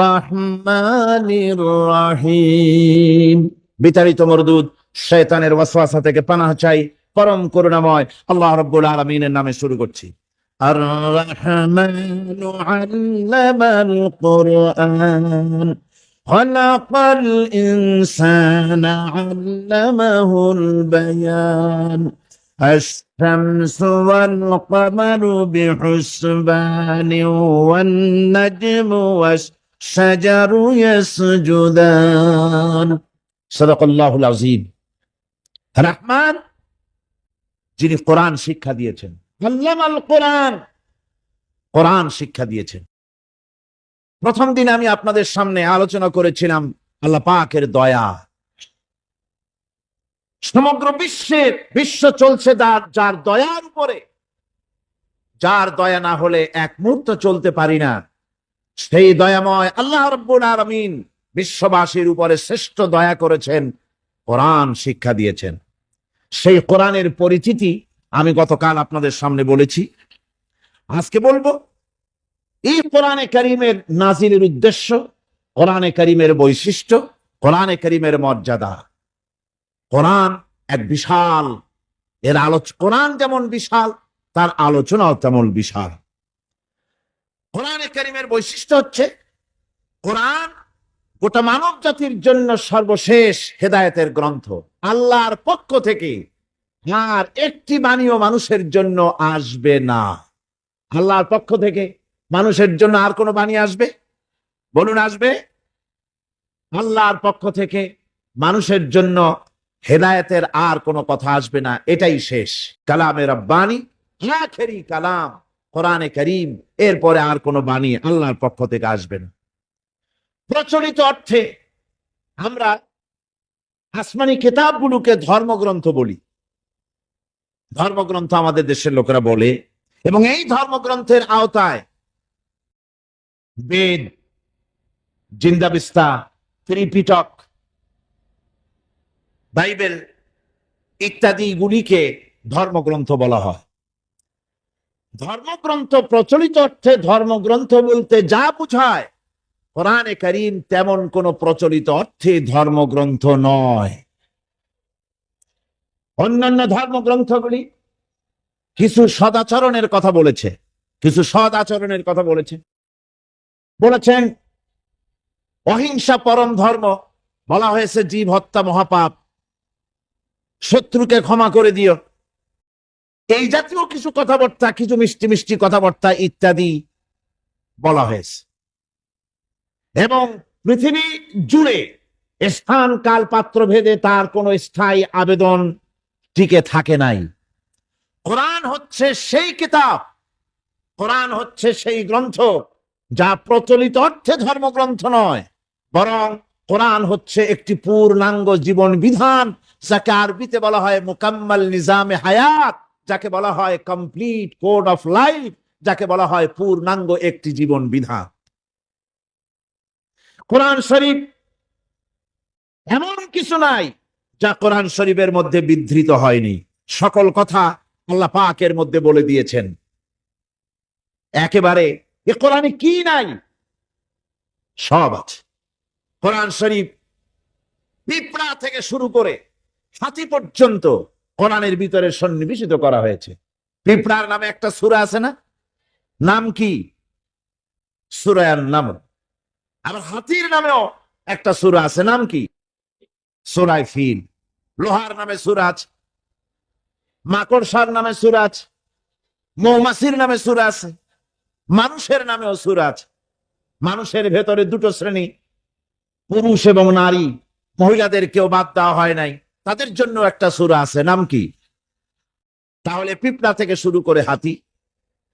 Speaker 1: রহমানির রহিম। বিতাড়িত মরদুদ শয়তানের ওয়াসওয়াসা থেকে পানাহ চাই পরম করুণাময় আল্লাহ রাব্বুল আলামিনের নামে শুরু করছি। আর রহমানু আল্লামাল কুরআন খলাকাল ইনসানা আল্লামাহুল বায়ান আশ-শামসু ওয়াল কমারু বিহুসবানি ওয়ান নাজমু ওয়াশ-শাজারু ইয়াসজুদান। সাদাকাল্লাহুল আযীম। রহমান যিনি কোরআন শিক্ষা দিয়েছেন, আল্লামাল কোরআন, কোরআন শিক্ষা দিয়েছেন। প্রথম দিন আমি আপনাদের সামনে আলোচনা করেছিলাম আল্লাহ পাকের দয়া। সমগ্র বিশ্ব চলছে যার দয়ার উপরে, যার দয়া না হলে এক মুহূর্ত চলতে পারি না। সেই দয়াময় আল্লাহ রাব্বুল আলামিন বিশ্ববাসীর উপরে শ্রেষ্ঠ দয়া করেছেন, কোরআন শিক্ষা দিয়েছেন। সেই কোরআনের পরিচিতি আমি গতকাল আপনাদের সামনে বলেছি, আজকে বলবো। এই কোরআনে কারীমের নাজিলের উদ্দেশ্য, কোরআনে কারীমের বৈশিষ্ট্য, কোরআনে কারীমের মর্যাদা। কোরআন এক বিশাল, এর কোরআন যেমন বিশাল তার আলোচনাও তেমন বিশাল। কোরআনে কারীমের বৈশিষ্ট্য হচ্ছে কোরআন গোটা মানব জাতির জন্য সর্বশেষ হেদায়েতের গ্রন্থ। আল্লাহর পক্ষ থেকে আর একটি বাণীও মানুষের জন্য আসবে না। আল্লাহর পক্ষ থেকে মানুষের জন্য আর কোন বাণী আসবে? বলুন, আসবে? আল্লাহর পক্ষ থেকে মানুষের জন্য
Speaker 2: হেদায়েতের আর কোনো কথা আসবে না, এটাই শেষ। কালামে রব্বানি, আখেরি কালাম কোরআনে কারীম, এরপরে আর কোনো বাণী আল্লাহর পক্ষ থেকে আসবে না। প্রচলিত অর্থে আমরা আসমানি কিতাবগুলোকে ধর্মগ্রন্থ বলি, ধর্মগ্রন্থ আমাদের দেশের লোকেরা বলে, এবং এই ধর্মগ্রন্থের আওতায় বেদ, জিন্দাবিস্তা, ত্রিপিটক, বাইবেল ইত্যাদি গুলিকে ধর্মগ্রন্থ বলা হয়। ধর্মগ্রন্থ প্রচলিত অর্থে ধর্মগ্রন্থ বলতে যা বোঝায়, কোরআনে কারীম তেমন কোন প্রচলিত অর্থে ধর্মগ্রন্থ নয়। অন্যান্য ধর্মগ্রন্থগুলি কিছু সদাচরণের কথা বলেছে, কিছু সদ আচরণের কথা বলেছে, বলেছেন অহিংসা পরম ধর্ম, বলা হয়েছে জীব হত্যা মহাপাপ, শত্রুকে ক্ষমা করে দিও, এই জাতীয় কিছু কথাবার্তা, কিছু মিষ্টি মিষ্টি কথাবার্তা ইত্যাদি বলা হয়েছে। এবং পৃথিবী জুড়ে স্থান কাল পাত্র ভেদে তার কোনো স্থায়ী আবেদন টিকে থাকে নাই। কোরআন হচ্ছে সেই কিতাব, কোরআন হচ্ছে সেই গ্রন্থ যা প্রচলিত অর্থে ধর্মগ্রন্থ নয়, বরং কোরআন হচ্ছে একটি পূর্ণাঙ্গ জীবন বিধান, যাকে আরবিতে বলা হয় মুকাম্মাল নিজামে হায়াত, যাকে বলা হয় কমপ্লিট কোড অফ লাইফ, যাকে বলা হয় পূর্ণাঙ্গ একটি জীবন বিধান। কোরআন শরীফ এমন কিছু নাই যা কোরআন শরীফের মধ্যে বিধৃত হয়নি। সকল কথা আল্লাহ পাকের মধ্যে বলে দিয়েছেন একেবারে। এ কোরআনে কি নাই? সব আছে। কোরআন শরীফ পিঁপড়া থেকে শুরু করে হাতি পর্যন্ত কোরআনের ভিতরে সন্নিবেশিত করা হয়েছে। পিঁপড়ার নামে একটা সূরা আছে না? নাম কি? সূরা আন-নামল। আবার হাতির নামেও একটা সূরা আছে, নাম কি? সূরা ফিল। লোহার নামে সূরা আছে, মাকড়সার নামে সূরা আছে, মৌমাছির নামে সূরা আছে, মানুষের নামেও সূরা আছে। মানুষের ভেতরে দুটো শ্রেণী, পুরুষ এবং নারী, মহিলাদের কেউ বাদ দেওয়া হয় নাই, তাদের জন্য একটা সূরা আছে, নাম কি? তাহলে পিঁপড়া থেকে শুরু করে হাতি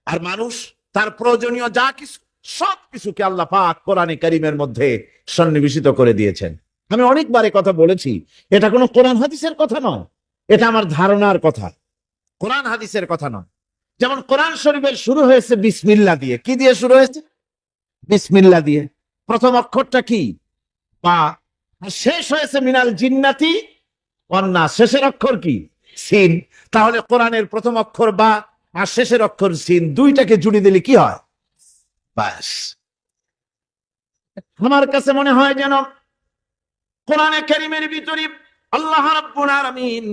Speaker 2: আর মানুষ, তার প্রয়োজনীয় যা কিছু সব কিছুকে আল্লাহ পাক কোরআনে কারীমের মধ্যে সন্নিবেশিত করে দিয়েছেন। আমি অনেকবার কথা বলেছি, এটা কোনো কোরআন হাদিসের কথা নয়, এটা আমার ধারণার কথা, কোরআন হাদিসের কথা নয়। যেমন কোরআন শরীফের শুরু হয়েছে বিসমিল্লাহ দিয়ে। কি দিয়ে শুরু হয়েছে? বিসমিল্লাহ দিয়ে। প্রথম অক্ষরটা কি? বা। আর শেষ হয়েছে মিনাল জিন্নাতি ওয়ান নাস, শেষের অক্ষর কি? সিন। তাহলে কোরআনের প্রথম অক্ষর বা আর শেষের অক্ষর সিন, দুইটাকে জুড়ে দিলে কি হয়? বাস। আমার কাছে মনে হয় যেন কোরআনে কারীমের ভিতরে আল্লাহ রাব্বুল আলামিন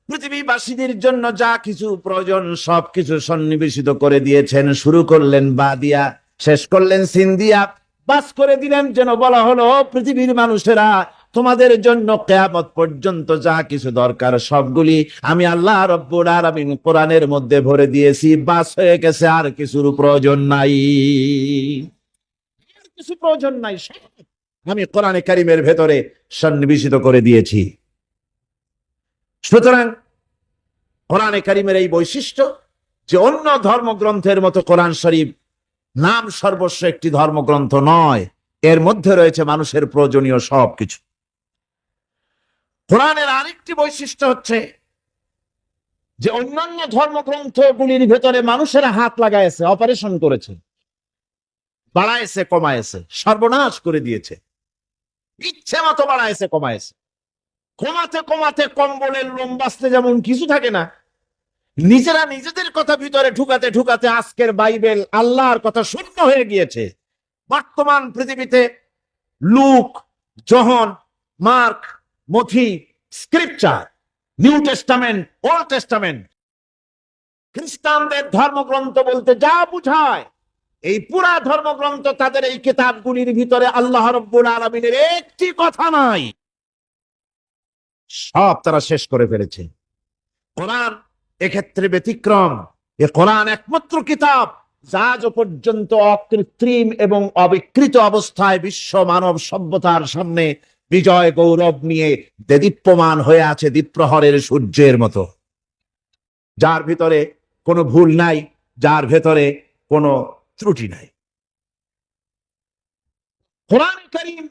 Speaker 2: পৃথিবীবাসীদের জন্য যা কিছু প্রয়োজন সবকিছু সন্নিবেশিত করে দিয়েছেন। শুরু করলেন বা দিয়া, শেষ করলেন সিন দিয়া, বাস করে দিলেন যেন বলা হলো পৃথিবীর মানুষেরা, তোমাদের জন্য কিয়ামত পর্যন্ত যা কিছু দরকার সবগুলি আমি আল্লাহ রাব্বুল আলামিন কোরআনের মধ্যে ভরে দিয়েছি। বাস হয়ে গেছে, আর কিছুর প্রয়োজন নাই, আর কিছু প্রয়োজন নাই, সব আমি কোরআনে কারীমের ভেতরে সন্নিবেশিত করে দিয়েছি। সুতরাং কোরআনে কারীমের এই বৈশিষ্ট্য যে অন্য ধর্মগ্রন্থের মতো কোরআন শরীফ নাম সর্বস্ব একটি ধর্মগ্রন্থ নয়, এর মধ্যে রয়েছে মানুষের প্রয়োজনীয় সবকিছু। কোরআনের আরেকটি বৈশিষ্ট্য হচ্ছে যে অন্যান্য ধর্মগ্রন্থগুলির ভেতরে মানুষেরা হাত লাগাইছে, অপারেশন করেছে, বাড়াইছে কমাইছে, সর্বনাশ করে দিয়েছে, ইচ্ছে মতো বাড়াইছে কমাইছে। কমাতে কমাতে কম্বলের লোম বাঁচতে যেমন কিছু থাকে না, নিজেরা নিজেদের কথা ভিতরে ঢুকাতে ঢুকাতে আজকের বাইবেল আল্লাহর কথা শূন্য হয়ে গিয়েছে। বর্তমান পৃথিবীতে লুক, জন, মার্ক, মথি, scripture, new testament, old testament, খ্রিস্টানদের ধর্মগ্রন্থ বলতে যা বুঝায়, এই পুরা ধর্মগ্রন্থ তাদের এই কিতাবগুলির ভিতরে আল্লাহ রাব্বুল আলামিনের একটি কথা নাই, সব তারা শেষ করে ফেলেছে। কোরআন এক্ষেত্রে ব্যতিক্রম। এ কোরআন একমাত্র কিতাব যা আজ পর্যন্ত অকৃত্রিম এবং অবিকৃত অবস্থায় বিশ্ব মানব সভ্যতার সামনে বিজয় গৌরব নিয়ে দেদীপ্যমান হয়ে আছে দ্বীপ্রহরের সূর্যের মতো, যার ভিতরে কোনো ভুল নাই, যার ভেতরে কোনো ত্রুটি নাই। কোরআন কারীম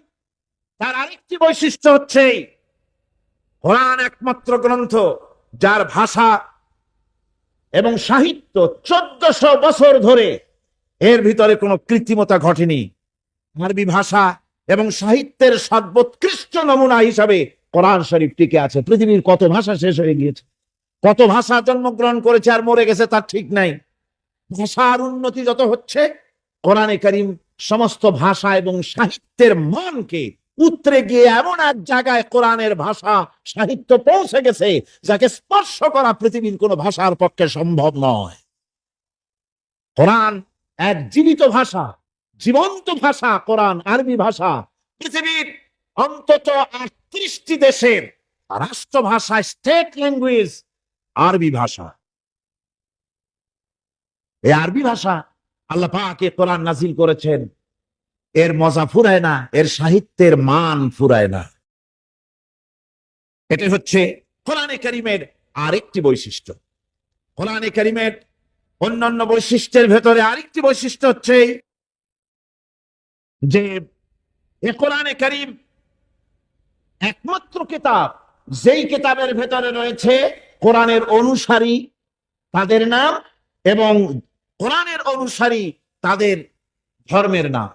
Speaker 2: তার আরেকটি বৈশিষ্ট্য হচ্ছে কোরআন একমাত্র গ্রন্থ যার ভাষা এবং সাহিত্য 1400 বছর ধরে এর ভিতরে কোনো কৃত্রিমতা ঘটেনি। আরবি ভাষা এবং সাহিত্যের সর্বোৎকৃষ্ট নমুনা হিসাবে কোরআন শরীফ টিকে আছে। পৃথিবীর কত ভাষা শেষ হয়ে গিয়েছে, কত ভাষা জন্মগ্রহণ করেছে আর মরে গেছে তার ঠিক নাই। ভাষার উন্নতি যত হচ্ছে, কোরআনে কারীম সমস্ত ভাষা এবং সাহিত্যের মানকে উতরে গিয়ে এমন এক জায়গায় কোরআনের ভাষা সাহিত্য পৌঁছে গেছে যাকে স্পর্শ করা পৃথিবীর কোন ভাষার পক্ষে সম্ভব নয়। কোরআন এক জীবিত ভাষা, জীবন্ত ভাষা। কোরআন আরবি ভাষা পৃথিবীর অন্তত 38টি দেশের রাষ্ট্রভাষা, স্টেট ল্যাঙ্গুয়েজ আরবি ভাষা। এই আরবি ভাষা আল্লাহ পাক কোরআন নাজিল করেছেন, এর মজা ফুরায় না, এর সাহিত্যের মান ফুরায় না। এটা হচ্ছে কোরআনে কারীমের আরেকটি বৈশিষ্ট্য। কোরআনে কারীমের অন্যান্য বৈশিষ্ট্যের ভেতরে আরেকটি বৈশিষ্ট্য হচ্ছে যে এ কোরআনে কারীম একমাত্র কিতাব যেই কিতাবের ভেতরে রয়েছে কোরআনের অনুসারী তাদের নাম এবং কোরআনের অনুসারী তাদের ধর্মের নাম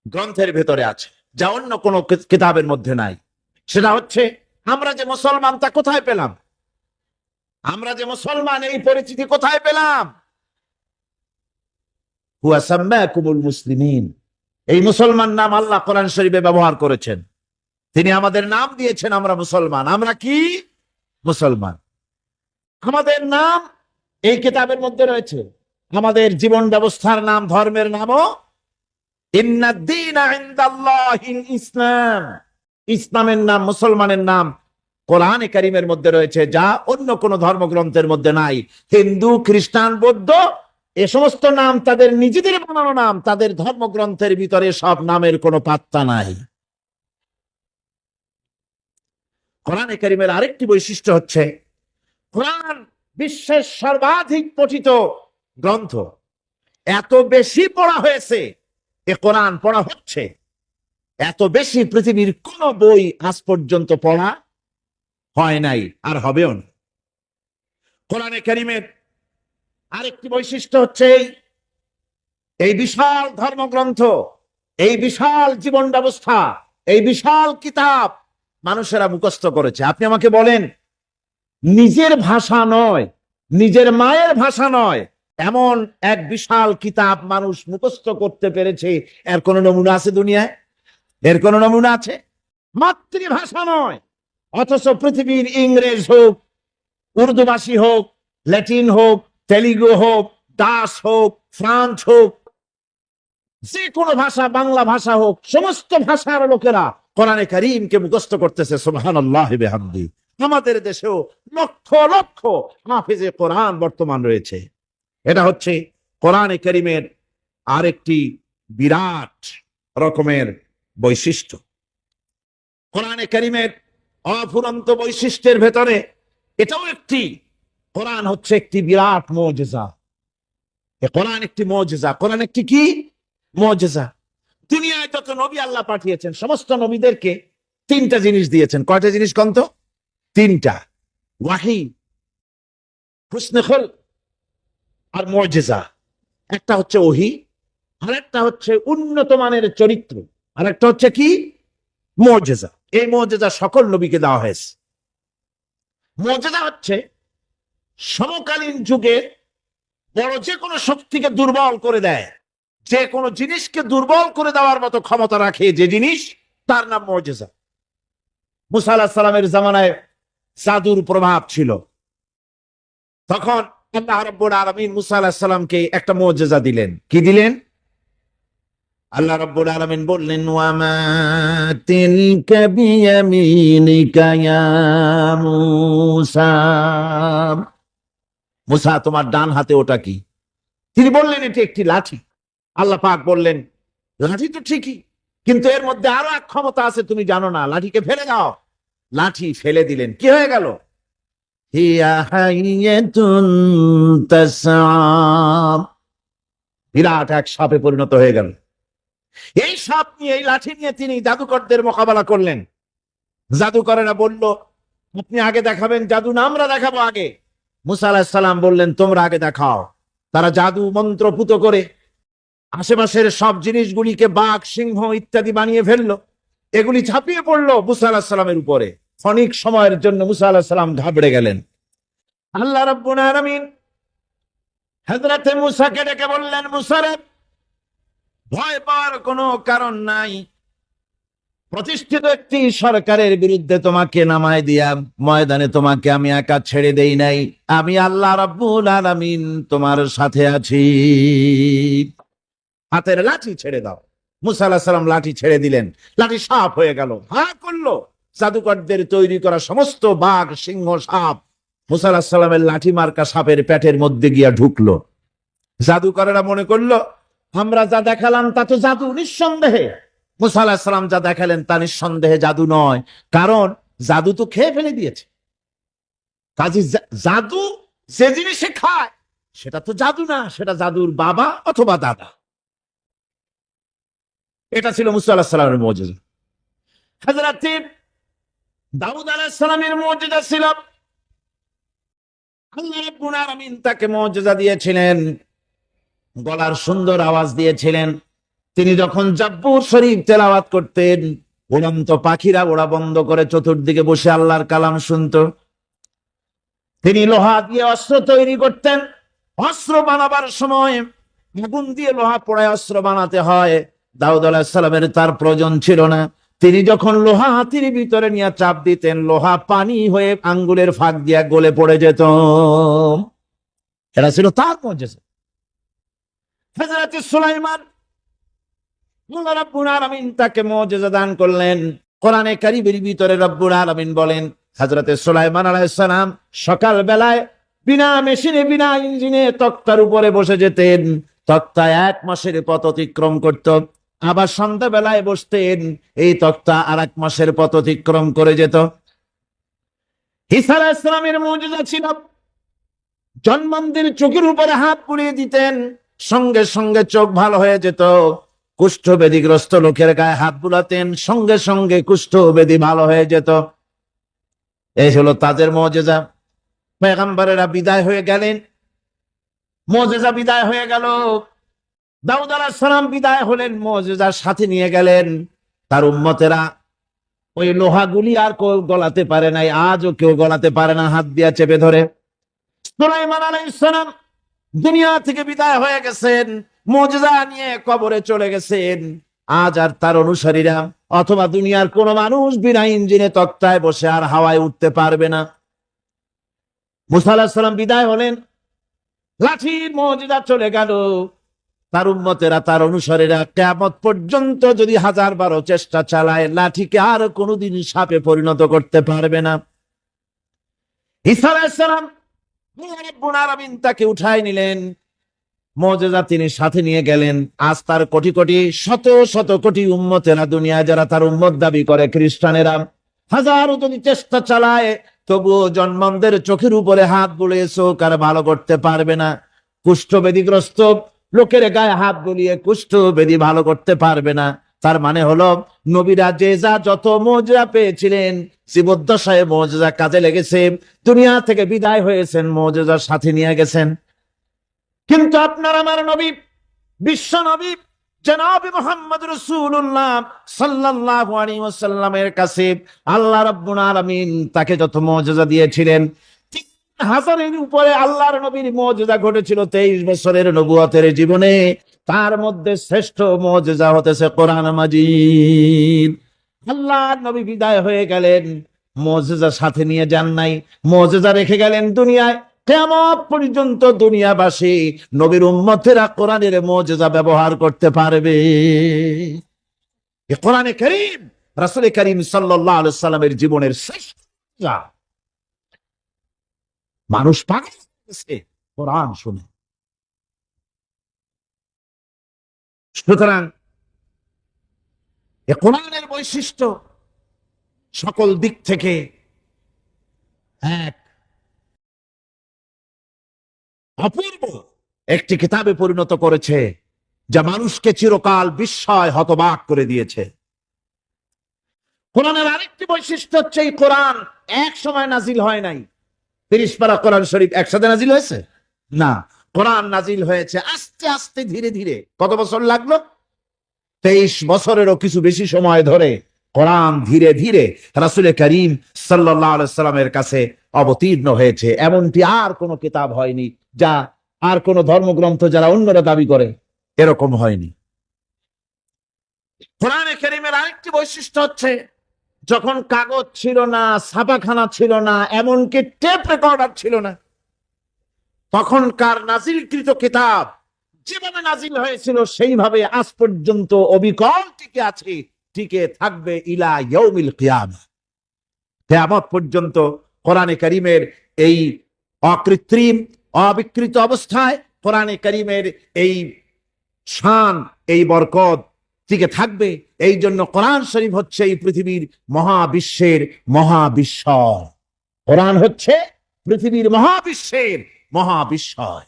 Speaker 2: গ্রন্থের ভেতরে আছে, যা অন্য কোনো কিতাবের মধ্যে নাই। সেটা হচ্ছে আমরা যে মুসলমান তা কোথায় পেলাম? আমরা যে মুসলমান এই পরিচিতি কোথায় পেলাম? হুয়া সাম্মাকুমুল মুসলিমিন, এই মুসলমান নাম আল্লাহ কোরআন শরীফে ব্যবহার করেছেন। তিনি আমাদের নাম দিয়েছেন, আমরা মুসলমান। আমরা কি মুসলমান? আমাদের নাম এই কিতাবের মধ্যে রয়েছে। আমাদের জীবন ব্যবস্থার নাম, ধর্মের নামও ইন্নাদ-দীনা ইনদাল্লাহিল ইসলাম। ইসলামের নাম, মুসলমানের নাম কোরআনে কারীমের মধ্যে রয়েছে, যা অন্য কোন ধর্মগ্রন্থের মধ্যে নাই। হিন্দু, খ্রিস্টান, বৌদ্ধ এ সমস্ত নাম তাদের নিজেদের বানানো নাম, তাদের ধর্মগ্রন্থের ভিতরে সব নামের কোনো পাত্তা নাই। কোরআনে কারীমের আরেকটি বৈশিষ্ট্য হচ্ছে কোরআন বিশ্বের সর্বাধিক পঠিত গ্রন্থ। এত বেশি পড়া হয়েছে, এ কোরআন পড়া হচ্ছে এত বেশি পৃথিবীর কোন বই আজ পর্যন্ত পড়া হয় নাই, আর হবেও না। কোরআনে কারীমের আরেকটি বৈশিষ্ট্য হচ্ছে এই বিশাল ধর্মগ্রন্থ, এই বিশাল জীবন ব্যবস্থা, এই বিশাল কিতাব মানুষেরা মুখস্থ করেছে। আপনি আমাকে বলেন, নিজের ভাষা নয়, নিজের মায়ের ভাষা নয়, এমন এক বিশাল কিতাব মানুষ মুখস্থ করতে পেরেছে, এর কোন নমুনা আছে দুনিয়ায়? এর কোন নমুনা আছে? মাতৃভাষা নয়, অথচ পৃথিবীর ইংরেজ হোক, উর্দুভাষী হোক, ল্যাটিন হোক, তেলুগু হোক, দাস হোক, ফ্রান্স হোক, যে কোনো ভাষা, বাংলা ভাষা হোক, সমস্ত ভাষার লোকেরা কোরআনে কারীমকে মুখস্থ করতেছে। সুবহানাল্লাহ ওয়া বিহামদিহি। আমাদের দেশেও লক্ষ লক্ষ হাফেজে কোরআন বর্তমান রয়েছে। এটা হচ্ছে কোরআনে কারীমের আরেকটি বিরাট রকমের বৈশিষ্ট্য। কোরআনে কারীমের অফুরন্ত বৈশিষ্ট্যের ভেতরে এটাও একটি, কোরআন হচ্ছে একটি বিরাট মুজিজা। কোরআন একটি মুজিজা। কোরআন একটি কি? মুজিজা। দুনিয়ায় যত নবী আল্লাহ পাঠিয়েছেন, সমস্ত নবীদেরকে তিনটা জিনিস দিয়েছেন। কয়টা জিনিস কন্ত? তিনটা। ওয়াহি, হুসনে খুলক আর মুজিজা। একটা হচ্ছে ওহী, আর একটা হচ্ছে উন্নত মানের চরিত্র, আর একটা হচ্ছে কি? মুজিজা। এই মুজিজা সকল নবীকে দেওয়া হয়েছে। মুজিজা হচ্ছে সমকালীন যুগে বড় যে কোনো শক্তিকে দুর্বল করে দেয়, যে কোনো জিনিসকে দুর্বল করে দেওয়ার মতো ক্ষমতা রাখে যে জিনিস, তার নাম মুজিজা। মুসা আলাইহিস সালামের জামানায় জাদুর প্রভাব ছিল। তখন আল্লাহ রাব্বুল আলামিন মুসা আলাইহিস সালামকে একটা মুজিজা দিলেন। কি দিলেন? আল্লাহ রাব্বুল আলামিন বললেন, ওয়া মা তিলকা বিয়ামিনিকা ইয়া মূসা। মুসা, তোমার ডান হাতে ওটা কি? তিনি বললেন, এটি একটি লাঠি। আল্লাহ পাক বললেন, লাঠি তো ঠিকই, কিন্তু এর মধ্যে আরো এক ক্ষমতা আছে, তুমি জানো না। লাঠিকে ফেলে দাও। লাঠি ফেলে দিলেন, কি হয়ে গেল? হিয়া হাইয়াতুন তাসআ, বিরাট এক সাপে পরিণত হয়ে গেল। এই সাপ নিয়ে, এই লাঠি নিয়ে তিনি জাদুকরদের মোকাবেলা করলেন। জাদুকরেরা বলল, আপনি আগে দেখাবেন জাদু না আমরা দেখাবো আগে? মুসা আলাইহিস সালাম বললেন, তোমরা আগে দেখাও। তারা জাদু মন্ত্র পুত করে আশেপাশের সব জিনিসগুলিকে বাঘ, সিংহ ইত্যাদি বানিয়ে ফেললো। এগুলি ঝাঁপিয়ে পড়লো মুসা আলাইহিস সালামের উপরে। ক্ষণিক সময়ের জন্য মুসা আলাইহিস সালাম ঘাবড়ে গেলেন। আল্লাহ রাব্বুল আলামিন হযরতে মুসাকে ডেকে বললেন, মুসা রে, ভয় পাওয়ার কোনো কারণ নাই। প্রতিষ্ঠিত একটি সরকারের বিরুদ্ধে তোমাকে নামায় দিয়া ময়দানে তোমাকে আমি একা ছেড়ে দেই নাই। আমি আল্লাহ রাব্বুল আলামিন তোমার সাথে আছি। হাতের লাঠি ছেড়ে দাও। মুসা আলাইহিস সালাম লাঠি ছেড়ে দিলেন। লাঠি সাপ হয়ে গেল, হা করলো। জাদুকরদের তৈরি করা সমস্ত বাঘ, সিংহ, সাপ মুসা আলাইহিস সালামের লাঠি মার্কা সাপের পেটের মধ্যে গিয়া ঢুকলো। জাদুকরেরা মনে করলো, আমরা যা দেখালাম তা তো জাদু। নিঃসন্দেহে মুসা আলাইহিস সালাম যা দেখালেন তা নিঃসন্দেহে জাদু নয়, কারণ জাদু তো খেয়ে ফেলে দিয়েছে। কাজে জাদু যে জিনিসে খায় সেটা তো জাদু না, সেটা জাদুর বাবা অথবা দাদা। এটা ছিল মুসা আলাইহিস সালামের মুজিজা। হযরত দাউদ আলাইহিস সালামের মুজিজা ছিল, আল্লাহ রাব্বুল আলামিন তাকে মুজিজা দিয়েছিলেন, গলার সুন্দর আওয়াজ দিয়েছিলেন। তিনি যখন জাব্বুর শরীফ তেলাওয়াত করতেন, উড়ন্ত পাখিরা ওড়া বন্ধ করে চতুর্দিকে বসে আল্লাহর কালাম শুনতো। তিনি লোহা দিয়ে অস্ত্র তৈরি করতেন। অস্ত্র বানাবার সময় আগুন দিয়ে লোহা পোড়ায় অস্ত্র বানাতে হয়। দাউদ আলাইহিস সালামের তার প্রয়োজন ছিল না। তিনি যখন লোহা হাতির ভিতরে নিয়ে চাপ দিতেন, লোহা পানি হয়ে আঙ্গুলের ফাঁক দিয়া গলে পড়ে যেত। এটা ছিল তার মুজিজা। হযরত সুলাইমান, আল্লাহ রাব্বুল আলামিন তাকে মুজিজা দান করলেন। কোরআনে কারীমের ভিতরে রব্বুল আলামিন বলেন, হযরত সুলাইমান আলাইহিস সালাম সকাল বেলায় বিনা মেশিনে, বিনা ইঞ্জিনে তক্তার উপরে বসে যেতেন। তক্তা 1 মাসের পথ অতিক্রম করত। আবার সন্ধ্যা বেলায় বসতেন, এই তক্তা আর 1 মাসের পথ অতিক্রম করে যেত। ঈসা আলাইহিস সালামের মুজিজা ছিল, জন্মান্ধের চোখের উপরে হাত বুলিয়ে দিতেন, সঙ্গে সঙ্গে চোখ ভালো হয়ে যেত। কুষ্ঠব্যাধিগ্রস্ত লোকের গায়ে হাত বুলাতেন, সঙ্গে সঙ্গে কুষ্ঠব্যাধি ভালো হয়ে যেত। এই হলো তাদের মুজিজা। পয়গম্বরেরা বিদায় হয়ে গেলেন, মুজিজা বিদায় হয়ে গেল। দাউদ আলাইহিস সালাম বিদায় হলেন, মুজিজার সাথে নিয়ে গেলেন। তার উম্মতেরা ওই লোহাগুলি আর কেউ গলাতে পারে নাই, আজও কেউ গলাতে পারে না হাত দিয়া চেপে ধরে। সুলাইমান আলাইহিস সালাম দুনিয়া থেকে বিদায় হয়ে গেছেন, মুজিজা নিয়ে কবরে চলে গেছেন। আজ আর তার অনুসারীরা অথবা দুনিয়ার কোন মানুষ বিনা ইঞ্জিনে তক্তায় বসে আর হাওয়ায় উঠতে পারবে না। মুসা আলাইহিস সালাম বিদায় হলেন, লাঠির মুজিজা চলে গেল। তার উম্মতেরা, তার অনুসারীরা কিয়ামত পর্যন্ত যদি 1000 চেষ্টা চালায়, লাঠিকে আর কোনোদিন সাপে পরিণত করতে পারবে না। ঈসা আলাইহিস সালাম, আল্লাহ রাব্বুল আলামিন তাকে উঠায় নিলেন, মুজিজা তিনি সাথে নিয়ে গেলেন। আজ তার কোটি কোটি, শত শত কোটি উম্মতেরা, দুনিয়ায় যারা তার উম্মত দাবি করে, খ্রিস্টানেরা, হাজারো যদি চেষ্টা চালায়, তবুও জন্মান্ধের চোখের উপরে হাত বুলিয়ে চোখ আর ভালো করতে পারবে না। কুষ্ঠব্যাধিগ্রস্ত লোকের গায়ে হাত বুলিয়ে কুষ্ঠব্যাধি ভালো করতে পারবে না। তার মানে হলো, নবীরা যে যা যত মুজিজা পেয়েছিলেন, জীবদ্দশায় মুজিজা কাজে লেগেছে। দুনিয়া থেকে বিদায় হয়েছেন, মুজিজার সাথে নিয়ে গেছেন। কিন্তু আপনার আমার নবী, বিশ্ব নবী জনাব মুহাম্মদ রাসূলুল্লাহ সাল্লাল্লাহু আলাইহি ওয়াসাল্লামের কাছে আল্লাহ রাব্বুল আলামিন তাকে যত মুজিজা দিয়েছিলেন, 3000-এর উপরে আল্লাহর নবীর মুজিজা ঘটেছিল 23 বছরের নবুয়তের জীবনে। তার মধ্যে শ্রেষ্ঠ মুজিজা হতেছে কোরআন মাজিদ। আল্লাহর নবী বিদায় হয়ে গেলেন, মুজিজা সাথে নিয়ে যান নাই, মুজিজা রেখে গেলেন দুনিয়ায়। কিয়ামত পর্যন্ত দুনিয়াবাসী, নবীর উম্মতেরা কোরআনের মুজিজা ব্যবহার করতে পারবে। এই কোরআনে কারীম রাসূল কারীম সাল্লাল্লাহু আলাইহি সাল্লামের জীবনের শ্রেষ্ঠ মুজিজা। মানুষ পাগল হয়ে গেছে কোরআন শুনে। সুতরাং এ কোরআনের বৈশিষ্ট্য সকল দিক থেকে এক অপূর্ব একটি কিতাবে পরিণত করেছে, যা মানুষকে চিরকাল বিস্ময় হতবাক করে দিয়েছে। কোরআনের আরেকটি বৈশিষ্ট্য হচ্ছে এই কোরআন এক সময় নাজিল হয় নাই। 30 পারা কোরআন শরীফ একসাথে নাজিল হয়েছে না, কোরআন নাজিল হয়েছে আস্তে আস্তে ধীরে ধীরে। কত বছর লাগলো? 23 বছরেরও কিছু বেশি সময় ধরে কোরআন ধীরে ধীরে রাসূল করিম সাল্লাল্লাহু আলাইহি সাল্লামের কাছে অবতীর্ণ হয়েছে। এমনটি আর কোনো কিতাব হয়নি, যা আর কোন ধর্মগ্রন্থ যারা অন্যরা দাবি করে এরকম হয়নি। কোরআনে কারীমের আরেকটি বৈশিষ্ট্য হচ্ছে, যখন কাগজ ছিল না, ছাপাখানা ছিল না, এমনকি টেপ রেকর্ডার ছিল না, তখনকার নাজিলকৃত কিতাব যেভাবে নাজিল হয়েছিল সেইভাবে আজ পর্যন্ত অবিকল টিকে আছে, টিকে থাকবে ইলা ইয়াউমিল কিয়ামা। কিয়ামত পর্যন্ত কোরআনে কারীমের এই অকৃত্রিম অবিকৃত অবস্থায় কোরআনে কারীমের এই শান, এই বরকত টিকে থাকবে। এই জন্য কোরআন শরীফ হচ্ছে এই পৃথিবীর মহাবিশ্বের মহাবিস্ময়। কোরআন হচ্ছে পৃথিবীর মহাবিশ্বের মহাবিস্ময়।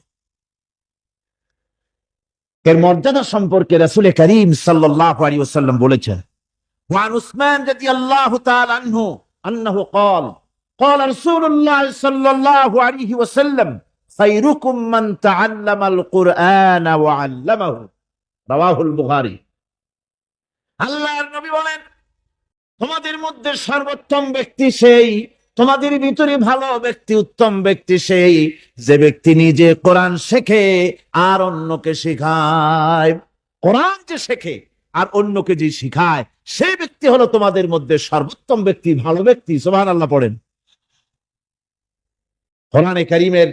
Speaker 2: এর মর্যাদা সম্পর্কে রাসূল করিম সাল্লাল্লাহু আলাইহি ওয়াসাল্লাম বলেছেন, ওয়ান উসমান রাদিয়াল্লাহু তাআলা আনহু আন্নাহু قال قال رسول الله صلى الله عليه وسلم خيركم من تعلم القرآن وعلمه رواه البخاري। আল্লাহর নবী বলেন, তোমাদের মধ্যে সর্বোত্তম ব্যক্তি সেই, তোমাদের ভিতরে ভালো ব্যক্তি, উত্তম ব্যক্তি সেই যে ব্যক্তি নিজে কোরআন শেখে আর অন্যকে শেখায়। কোরআন যে শেখে আর অন্যকে যে শিখায়, সেই ব্যক্তি হলো তোমাদের মধ্যে সর্বোত্তম ব্যক্তি, ভালো ব্যক্তি। সুবহানাল্লাহ পড়েন। কোরআনে কারীমের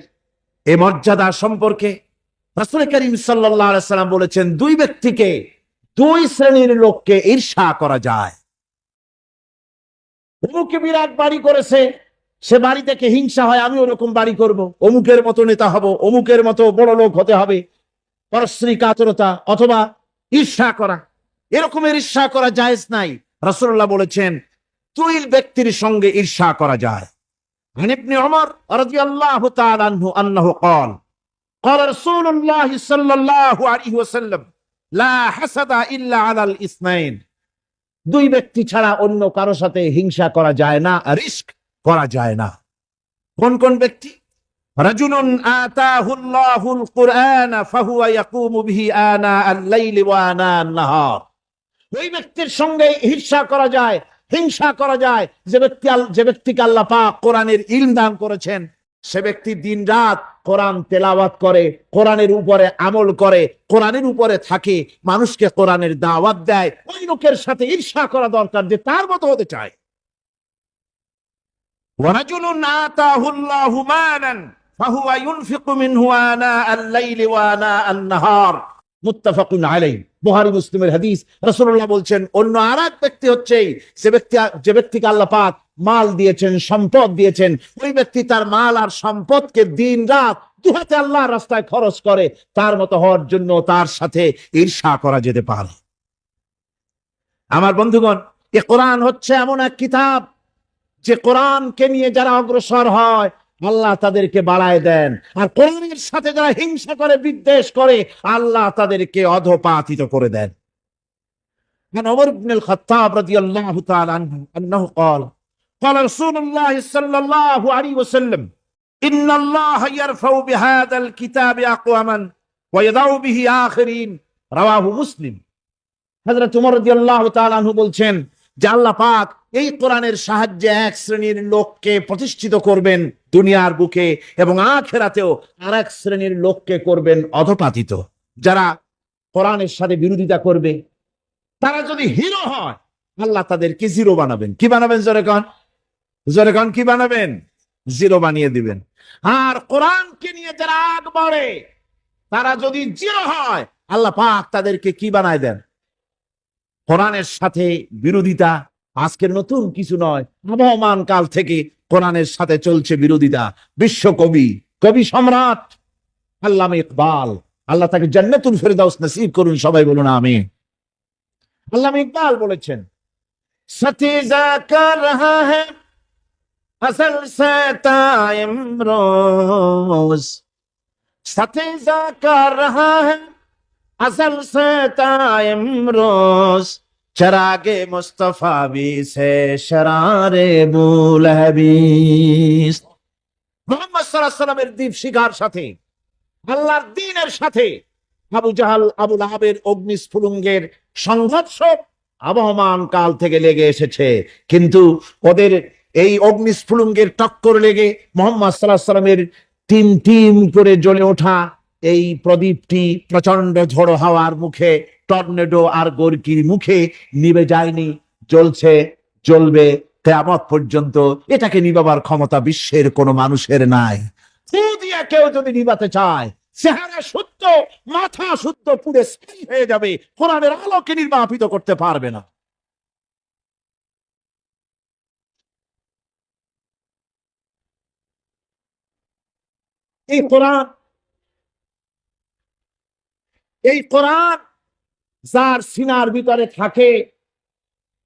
Speaker 2: এই মর্যাদা সম্পর্কে রাসূল করিম সাল্লাল্লাহু আলাইহি সাল্লাম বলেছেন, দুই ব্যক্তিকে, দুই শ্রেণীর লোককে ঈর্ষা করা যায়। অমুকে বিরাট বাড়ি করেছে, সে বাড়ি থেকে হিংসা হয়, আমি ওরকম বাড়ি করব, অমুকের মতো নেতা হব, অমুকের মতো বড় লোক হতে হবে। পারস্পরিক আত্মীয়তা অথবা ঈর্ষা করা, এরকমের ঈর্ষা করা জায়েজ নাই। রাসূলুল্লাহ বলেছেন, দুই ব্যক্তির সঙ্গে ঈর্ষা করা যায়। عن ابن عمر رضي الله تعالى عنه أنه قال قال رسول الله صلى الله عليه وسلم لا حسد إلا على الاثنين। দুই ব্যক্তি ছাড়া অন্য কারো সাথে হিংসা করা যায় না, রিস্ক করা যায় না। কোন কোন ব্যক্তি? রাজুলুন আতাহুল্লাহুল কুরআন ফাহুয়া ইয়াকুমু বিহি আনা আল-লাইলি ওয়া আনা আন-নাহার। ওই ব্যক্তির সঙ্গে ঈর্ষা করা যায়, হিংসা করা যায় যে ব্যক্তিকে আল্লাহ পাক কোরআনের ইলম দান করেছেন। সে ব্যক্তি দিন রাত কোরআন তেলাওয়াত করে, কোরআনের উপরে আমল করে, কোরআনের উপরে থাকে, মানুষকে কোরআনের দাওয়াত দেয়। ওই লোকের সাথে ঈর্ষা করা দরকার যে তার মতো হতে চায়। ওয়ারাজুলুন আতাহুল্লাহু মালান ফাহুয়া ইউনফিকু মিনহু আনা আল-লাইলি ওয়া আনা আন-নাহার। মুত্তাফাকুন আলাইহি। বুখারী মুসলিমের হাদিস। রাসূলুল্লাহ বলছেন, অন্য আরেক ব্যক্তি হচ্ছে যে ব্যক্তিকে আল্লাহ পাক মাল দিয়েছেন, সম্পদ দিয়েছেন, ওই ব্যক্তি তার মাল আর সম্পদকে দিন রাত দুহাতে আল্লাহর রাস্তায় খরচ করে। তার মতো হওয়ার জন্য তার সাথে ঈর্ষা করা যেতে পারে। আমার বন্ধুগণ, এ কোরআন হচ্ছে এমন এক কিতাব যে কোরআনকে নিয়ে যারা অগ্রসর হয় আল্লাহ তাদেরকে বাড়ায় দেন, আর কোরআনের সাথে যারা হিংসা করে, বিদ্বেষ করে, আল্লাহ তাদেরকে অধপাতিত করে দেন। عن عمر بن الخطاب رضي الله تعالى عنه أنه قال قال رسول الله صلى الله عليه وسلم إن الله يرفع بهذا الكتاب أقواما ويضع به آخرين رواه مسلم। হযরত ওমর রাদিয়াল্লাহু তাআলা আনহু বলছেন যে আল্লাহ পাক এই কোরআনের সাহায্যে এক শ্রেণীর লোককে প্রতিষ্ঠিত করবেন দুনিয়ার বুকে, এবং আখিরাতেও আরেক শ্রেণীর লোককে করবেন অধপাতিত। যারা কোরআনের সাথে বিরোধিতা করবে, তারা যদি হিরো হয়, আল্লাহ তাদেরকে জিরো বানাবেন। কি বানাবেন? জোরে কন কি বানাবেন? জিরো বানিয়ে দিবেন। আর কোরআনকে নিয়ে যারা আগ বাড়ে, তারা যদি জিরো হয়, আল্লাহ পাক তাদেরকে কি বানায় দেন? কোরআনের সাথে বিরোধিতা আজকের নতুন কিছু নয়, আবহমান কাল থেকে কোরআনের সাথে চলছে বিরোধিতা। বিশ্বকবি, কবি সম্রাট আল্লামা ইকবাল, আল্লাহ তাকে জান্নাতুল ফেরদাউস নসিব করুন, সবাই বলুন আমিন। আল্লামা ইকবাল বলেছেন, সতিজা কর রহা হ্যায় আসল সে তাইমরোজ, সতিজা কর রহা হ্যায় আসল সে তাইমরোজ, চরাগে মুস্তফা বি সে শরারে বুলহবিস। মুহাম্মদ সাল্লাল্লাহু আলাইহি ওয়াসাল্লামের দীপ শিখার সাথে, আল্লাহর দ্বীনের সাথে আবু জাহাল, আবু লাহাবের অগ্নিস্ফুলিঙ্গের সংঘর্ষ আবহমান কাল থেকে লেগে এসেছে। কিন্তু ওদের এই অগ্নিস্ফুলিঙ্গের টক্কর লেগে মুহাম্মদ সাল্লাল্লাহু আলাইহি ওয়াসাল্লামের টিম টিম করে জ্বলে ওঠা এই প্রদীপটি প্রচন্ড ঝড়ো হাওয়ার মুখে, টর্নেডো আর গর্কির মুখে নিভে যায়নি, জ্বলছে, জ্বলবে কিয়ামত পর্যন্ত। এটাকে নিভাবার ক্ষমতা বিশ্বের কোনো মানুষের নাই। ফু দিয়ে কেউ যদি নিভাতে চায়, চেহারা শুদ্ধ, মাথা শুদ্ধ, পুড়ে ছাই হয়ে যাবে, কোরআনের আলোকে নির্বাপিত করতে পারবে না। এই কোরআন, এই কোরআন যার সিনার ভিতরে থাকে,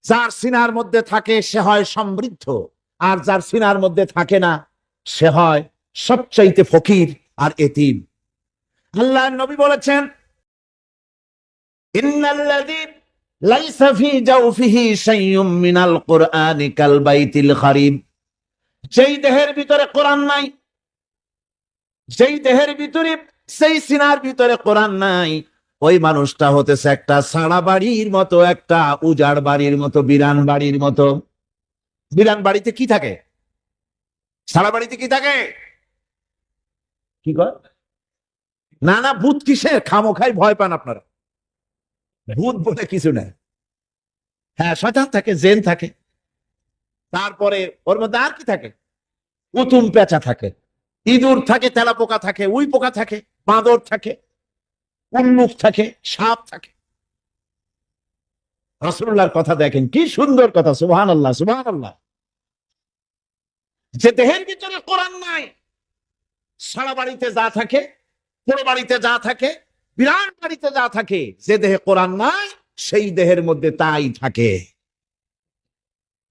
Speaker 2: যার সিনার মধ্যে থাকে সে হয় সমৃদ্ধ, আর যার সিনার মধ্যে থাকে না সে হয় সবচাইতে ফকির আর এতিম। আল্লাহর নবী বলেছেন, ইন্নাল্লাযী লাইসা ফী জাওফিহি শাইউম মিনাল কুরআনি কাল বাইতিল খারিব। যেই দেহের ভিতরে কোরআন নাই, যেই দেহের ভিতরে, সেই সিনার ভিতরে কোরআন নাই, ওই মানুষটা হতেছে একটা সাড়া বাড়ির মতো, একটা উজাড় বাড়ির মতো, বিরান বাড়ির মতো। বিরান বাড়িতে কি থাকে? সাড়া বাড়িতে কি থাকে? কি কয়? না না, ভূত কিসের? খামোখাই ভয় পান আপনারা। ভূত বলে কিছু নাই। হ্যাঁ, শয়তান থাকে, জিন থাকে, তারপরে ওর মধ্যে আর কি থাকে? উতুম পেঁচা থাকে, ইঁদুর থাকে, তেলাপোকা থাকে, উই পোকা থাকে, বাঁদর থাকে, উল্লুক থাকে, সাপ থাকে। রাসূলুল্লাহর কথা দেখেন, কি সুন্দর কথা, সুবহানাল্লাহ সুবহানাল্লাহ। যে দেহের ভিতরে কোরআন নাই, সারা বাড়িতে যা থাকে, পুরো বাড়িতে যা থাকে, বিরাট বাড়িতে যা থাকে, যে দেহে কোরআন নাই সেই দেহের মধ্যে তাই থাকে।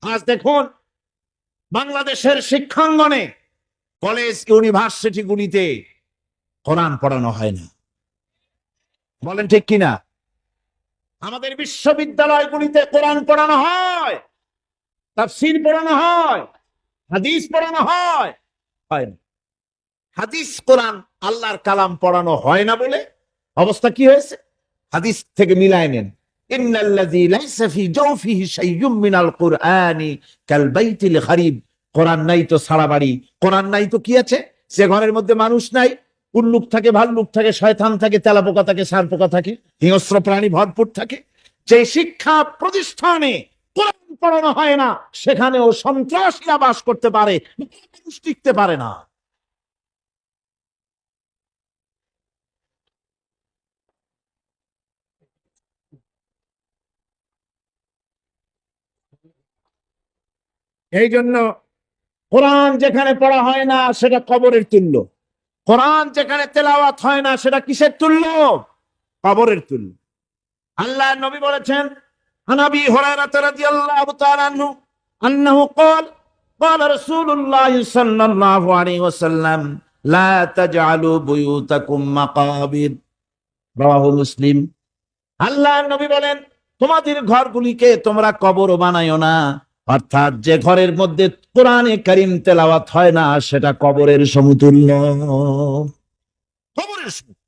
Speaker 2: আজ দেখুন বাংলাদেশের শিক্ষাঙ্গনে, কলেজ ইউনিভার্সিটি গুলিতে কোরআন পড়ানো হয় না। বলেন ঠিক কিনা? আমাদের বিশ্ববিদ্যালয়গুলিতে কোরআন পড়ানো হয়, তাফসীর পড়ানো হয়, হাদিস পড়ানো হয়, হয় না। হাদিস, কোরআন, আল্লাহর কালাম পড়ানো হয় না বলে অবস্থা কি হয়েছে? হাদিস থেকে মিলায় নেন, ইন্নাল্লাযী লাইসা ফী জাওফিহি শাইউম মিনাল কুরআনি কাল বাইতিল খারিব। কোরআন নাই তো সারা বাড়ি, কোরআন নাই তো কি আছে? যে ঘরের মধ্যে মানুষ নাই, উল্লুক থাকে, ভাল্লুক থাকে, শয়তান থাকে, তেলাপোকা থাকে, সারপোকা থাকে, হিংস্র প্রাণী ভরপুর থাকে। যে শিক্ষা প্রতিষ্ঠানে কোরআন পড়ানো হয় না, সেখানেও সন্ত্রাসীরা বাস করতে পারে, মানুষ টিকতে পারে না। এই জন্য কোরআন যেখানে পড়া হয় না সেটা কবরের তুল্য, কোরআন যেখানে তেলাওয়াত হয় না সেটা কিসের তুল্য? কবরের তুল্য। আল্লাহ নবী বলেছেন, আন আবি হুরায়রা রাদিয়াল্লাহু তাআলা আনহু আন্নাহু ক্বাল ক্বাল রাসূলুল্লাহ সাল্লাল্লাহু আলাইহি ওয়াসাল্লাম লা তাজআলু বুয়ুতাকুম মাকাবির, রাওয়াহু মুসলিম। আল্লাহ নবী বলেন, তোমাদের ঘরগুলিকে তোমরা কবর বানাইও না। অর্থাৎ যে ঘরের মধ্যে কোরআনে কারীম তেলাওয়াত হয় না সেটা কবরের সমতুল্য, কবরের সমতুল্য।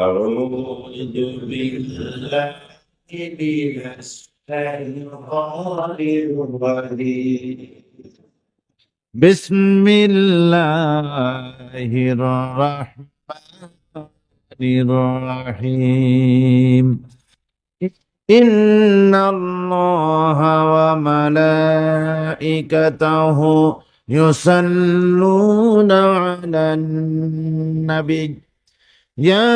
Speaker 2: আউযু বিল্লাহি মিনাশ শাইতানির রাজীম। বিসমিল্লাহির রাহমানির রাহিম। ইন্নাল্লাহা ওয়া মালাইকাতাহু ইউসাল্লুনা আলান নবী ইয়া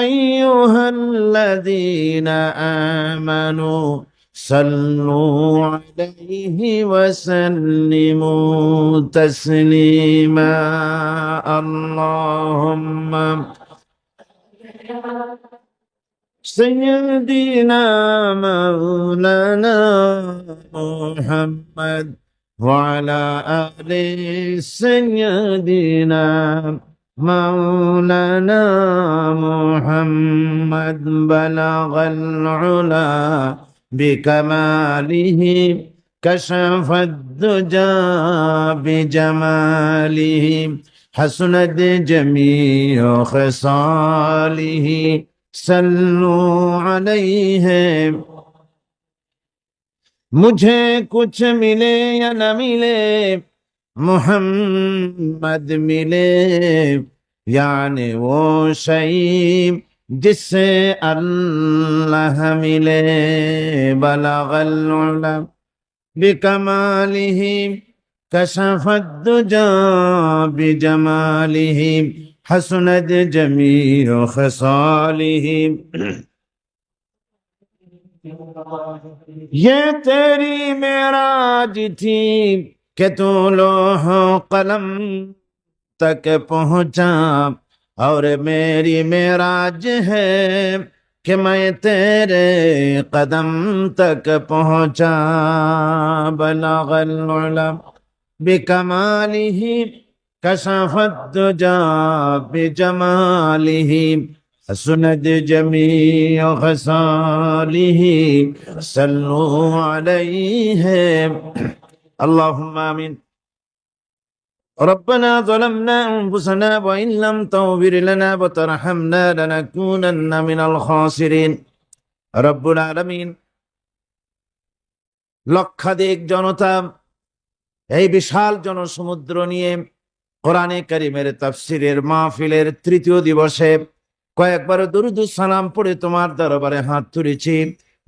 Speaker 2: আইয়ুহাল্লাযীনা আমানু সাল্লু আলাইহি ওয়া সাল্লিমু তাসলিমা। আল্লাহুম্মা سيدنا مولانا محمد وعلى آل سيدنا مولانا محمد بلغ العلا بكماله كشف الدجى بجماله حسنت جميع خصاله صلوا عليه मुझे कुछ मिले या न मिले मोहम्मद मिले यानी वो शई जिससे अल्लाह मिले बलगल उला बिकमालिही कशफत दुजा बिजमालिही हसनत जमीउ खसालिही ये तेरी मेराज थी कि तू लोह कलम तक पहुंचा और मेरी मेराज है कि मैं तेरे कदम तक पहुंचा बलगल उला बिकमालिही कशफत दुजा बिजमालिही حسنت جميع خصاله صلوا عليه اللهم آمين ربنا ظلمنا أنفسنا وإن لم تغفر لنا وترحمنا لنكونن من الخاسرين رب العالمين লক্ষাধিক জনতা এই বিশাল জনসমুদ্র নিয়ে কোরআনে কারীমের তাফসীরের মাহফিলের তৃতীয় দিবসে কয়েকবার দরুদ সালাম পড়ে তোমার দরবারে হাত তুলেছি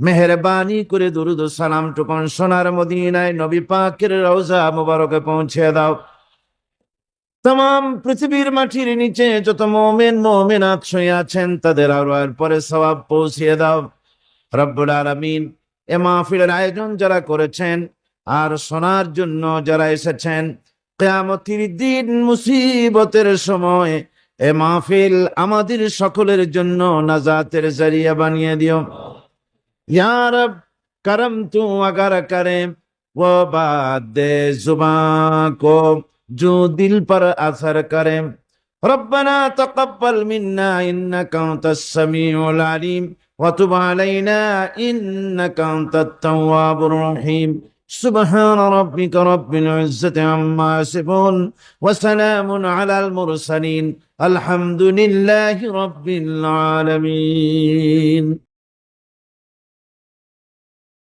Speaker 2: মেহেরবানি করে দরুদ সালাম টুকুন সোনার মদিনায় নবী পাকের রওজা মুবারকে পৌঁছে দাও तमाम পৃথিবীর মাটির নিচে যত মুমিন মুমিনাত শুয়ে আছেন তাদের আরওয়ার পরে সওয়াব পৌঁছিয়ে দাও রব্বুল আলামিন এ মাহফিলের আয়োজন যারা করেছেন আর শোনার জন্য যারা এসেছেন কিয়ামতের দিন মুসিবতের সময় এ মাহফিল আমাদের সকলের জন্য নাজাতের জরিয়া বানিয়ে দিও ইয়া রব करम तू अगर करे वो बात दे जुबान को जो दिल पर असर करे रब्बना तकब्बल मिन्ना इन्नका अंतस समीउल अलीम व तुब अलैना इन्नका अंतत तव्वाबुर रहीम سبحان ربك رب العزة عما يصفون وسلام على المرسلين الحمد لله رب العالمين